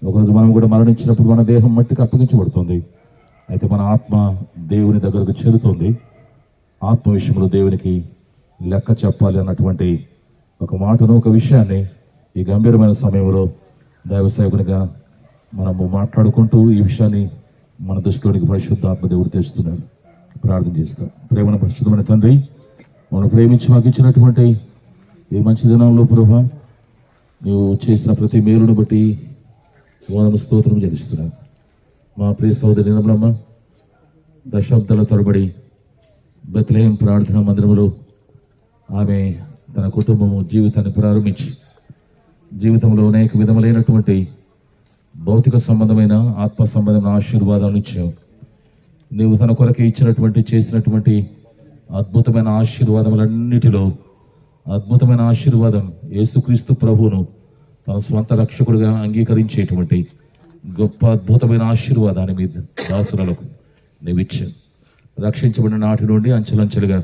ఒకరోజు మనం కూడా మరణించినప్పుడు మన దేహం మట్టికి అప్పగించబడుతుంది. అయితే మన ఆత్మ దేవుని దగ్గరకు చేరుతుంది. ఆత్మ విషయంలో దేవునికి లెక్క చెప్పాలి అన్నటువంటి ఒక మాటను, ఒక విషయాన్ని ఈ గంభీరమైన సమయంలో దైవ సేవకునిగా మనము మాట్లాడుకుంటూ ఈ విషయాన్ని మన దృష్టిలోనికి పరిశుద్ధాత్మ దేవుడు తెస్తున్నాడు. ప్రార్థన చేస్తాం. ప్రేమను పరిశుద్ధమైన తండ్రి, మనం ప్రేమించి మాకు ఇచ్చినటువంటి ఈ మంచి దినంలో ప్రభా, నువ్వు చేసిన ప్రతి మేలును బట్టి వందన స్తోత్రం చెల్లిస్తున్నాను. మా ప్రియ సోదరి నిర్మలమ్మ దశాబ్దాల తరబడి బెత్లెహేం ప్రార్థనా మందిరంలో ఆమె తన కుటుంబము జీవితాన్ని ప్రారంభించి జీవితంలో అనేక విధములైనటువంటి భౌతిక సంబంధమైన ఆత్మ సంబంధమైన ఆశీర్వాదాలు ఇచ్చావు. నీవు తన కొరకు ఇచ్చినటువంటి చేసినటువంటి అద్భుతమైన ఆశీర్వాదములన్నిటిలో అద్భుతమైన ఆశీర్వాదం యేసుక్రీస్తు ప్రభువును తన స్వంత రక్షకుడిగా అంగీకరించేటువంటి గొప్ప అద్భుతమైన ఆశీర్వాదాన్ని మీ దాసులకు నీవిచ్చావు. రక్షించబడిన నాటి నుండి అంచెలంచెలుగా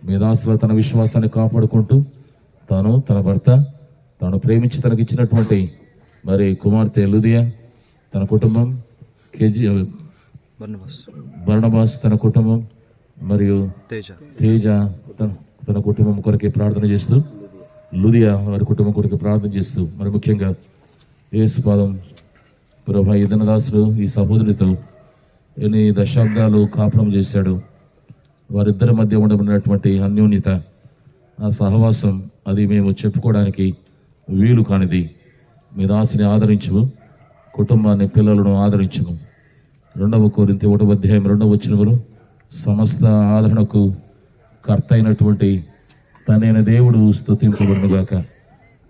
మీ దాసులు తన విశ్వాసాన్ని కాపాడుకుంటూ తాను, తన భర్త, తాను ప్రేమించి తనకిచ్చినటువంటి మరి కుమార్తె లుదియా, తన కుటుంబం, బర్నబాస్ తన కుటుంబం, మరియు తేజ తన కుటుంబం కొరకే ప్రార్థన చేస్తూ, లుదియా వారి కుటుంబం కొరకే ప్రార్థన చేస్తూ, మరి ముఖ్యంగా యేసుపాదం ప్రభా ఈ దినదాసుడు ఈ సహోదరితో ఎన్ని దశాబ్దాలు కాపురం చేశాడు. వారిద్దరి మధ్య ఉండబడినటువంటి అన్యోన్యత, ఆ సహవాసం, అది మేము చెప్పుకోవడానికి వీలు కానిది. మీ దాసిని ఆదరించము, కుటుంబాన్ని, పిల్లలను ఆదరించము. 2 కొరింథీ 1వ అధ్యాయం 2వ వచనములో సమస్త ఆదరణకు కర్త అయినటువంటి తనైన దేవుడు స్తుతింపబడునుగాక.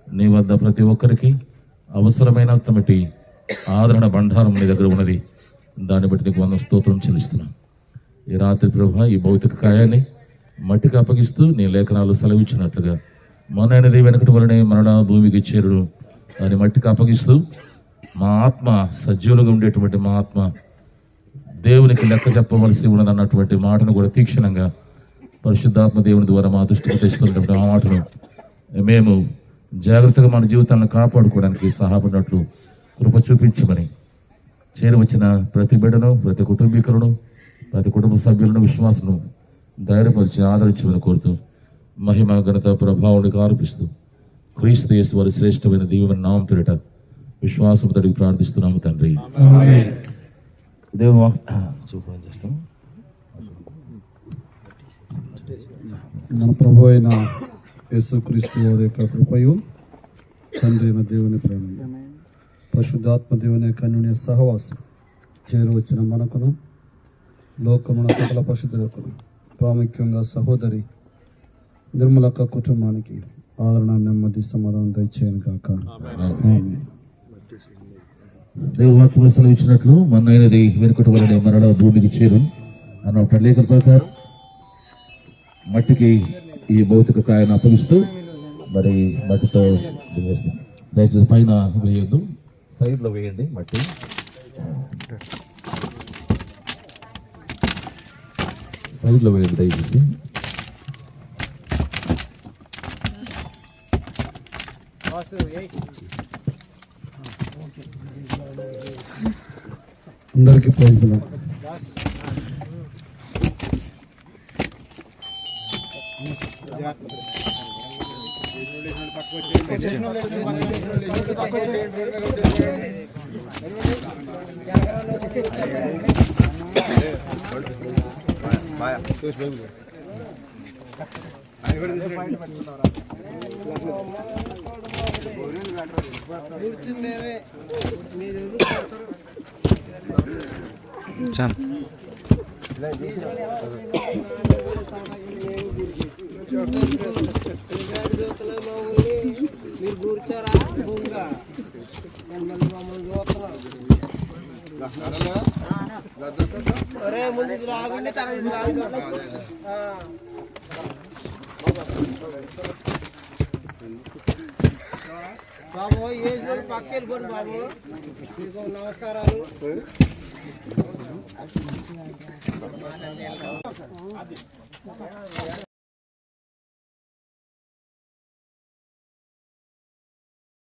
నీ వద్ద ప్రతి ఒక్కరికి అవసరమైన తమటి ఆదరణ బండారం నీ దగ్గర ఉన్నది. దాన్ని బట్టి నీకు 100 స్తోత్రం చెల్లిస్తున్నాను. ఈ రాత్రి ప్రభా ఈ భౌతిక కాయాన్ని మట్టికి అప్పగిస్తూ నీ లేఖనాలు సెలవిచ్చినట్లుగా మనైనది వెనకటి వలనే మరణ భూమికి చేరుడు దాన్ని మట్టికి అప్పగిస్తూ మా ఆత్మ సజీవులుగా ఉండేటువంటి మా ఆత్మ దేవునికి లెక్క చెప్పవలసి ఉన్నదన్నటువంటి మాటను కూడా తీక్షణంగా పరిశుద్ధాత్మ దేవుని ద్వారా మా దృష్టికి తెచ్చుకున్నటువంటి ఆ మాటను మేము జాగ్రత్తగా మన జీవితాలను కాపాడుకోవడానికి సహాయపడినట్లు కృప చూపించమని చేరవచ్చిన ప్రతి బిడ్డను, ప్రతి కుటుంబీకులను, ప్రతి కుటుంబ సభ్యులను, విశ్వాసను ధైర్యపరిచి ఆదరించమని కోరుతూ మహిమ, ఘనత, ప్రభావానికి ఆరోపిస్తూ క్రీస్తు యేసు వారి శ్రేష్టమైన దీవెన నామం పేరిట విశ్వాసంతో ప్రార్థిస్తున్నాము తండ్రి. దేవా చేస్తాం. మన ప్రభు అయిన యేసుక్రీస్తు వారి యొక్క కృపయు, తండ్రి అయిన దేవుని ప్రేమ, పరిశుద్ధాత్మ దేవుని యొక్క అన్యోన్య సహవాసం చేరువచ్చిన మనకును, లోకమున సకల పరిశుద్ధులకును, ప్రాముఖ్యంగా సహోదరి నిర్మలక్క కుటుంబానికి ఆదరణ, నెమ్మది, సమాధానం దయచేయను కాక. దేవుని వాక్యం సెలవిచ్చినట్లు మన్నైనది వెనుకటి వలనే మరణ భూమికి చేరు అన్న లేఖ ప్రకారం మట్టికి ఈ భౌతిక కాయను అప్పగిస్తూ మరి మట్టితో వేస్తాం. దయచేసి పైన వేయొద్దు, సైడ్లో వేయండి. మట్టి సైడ్లో వేయండి దయచేసి. అందరికీ ప్రైజ్ ది లార్డ్. మీరు కూర్చారా ముందుకు రాకుండా తన బాబు ఏ పక్క వెళ్ళిపోండి బాబు. మీకు నమస్కారాలు.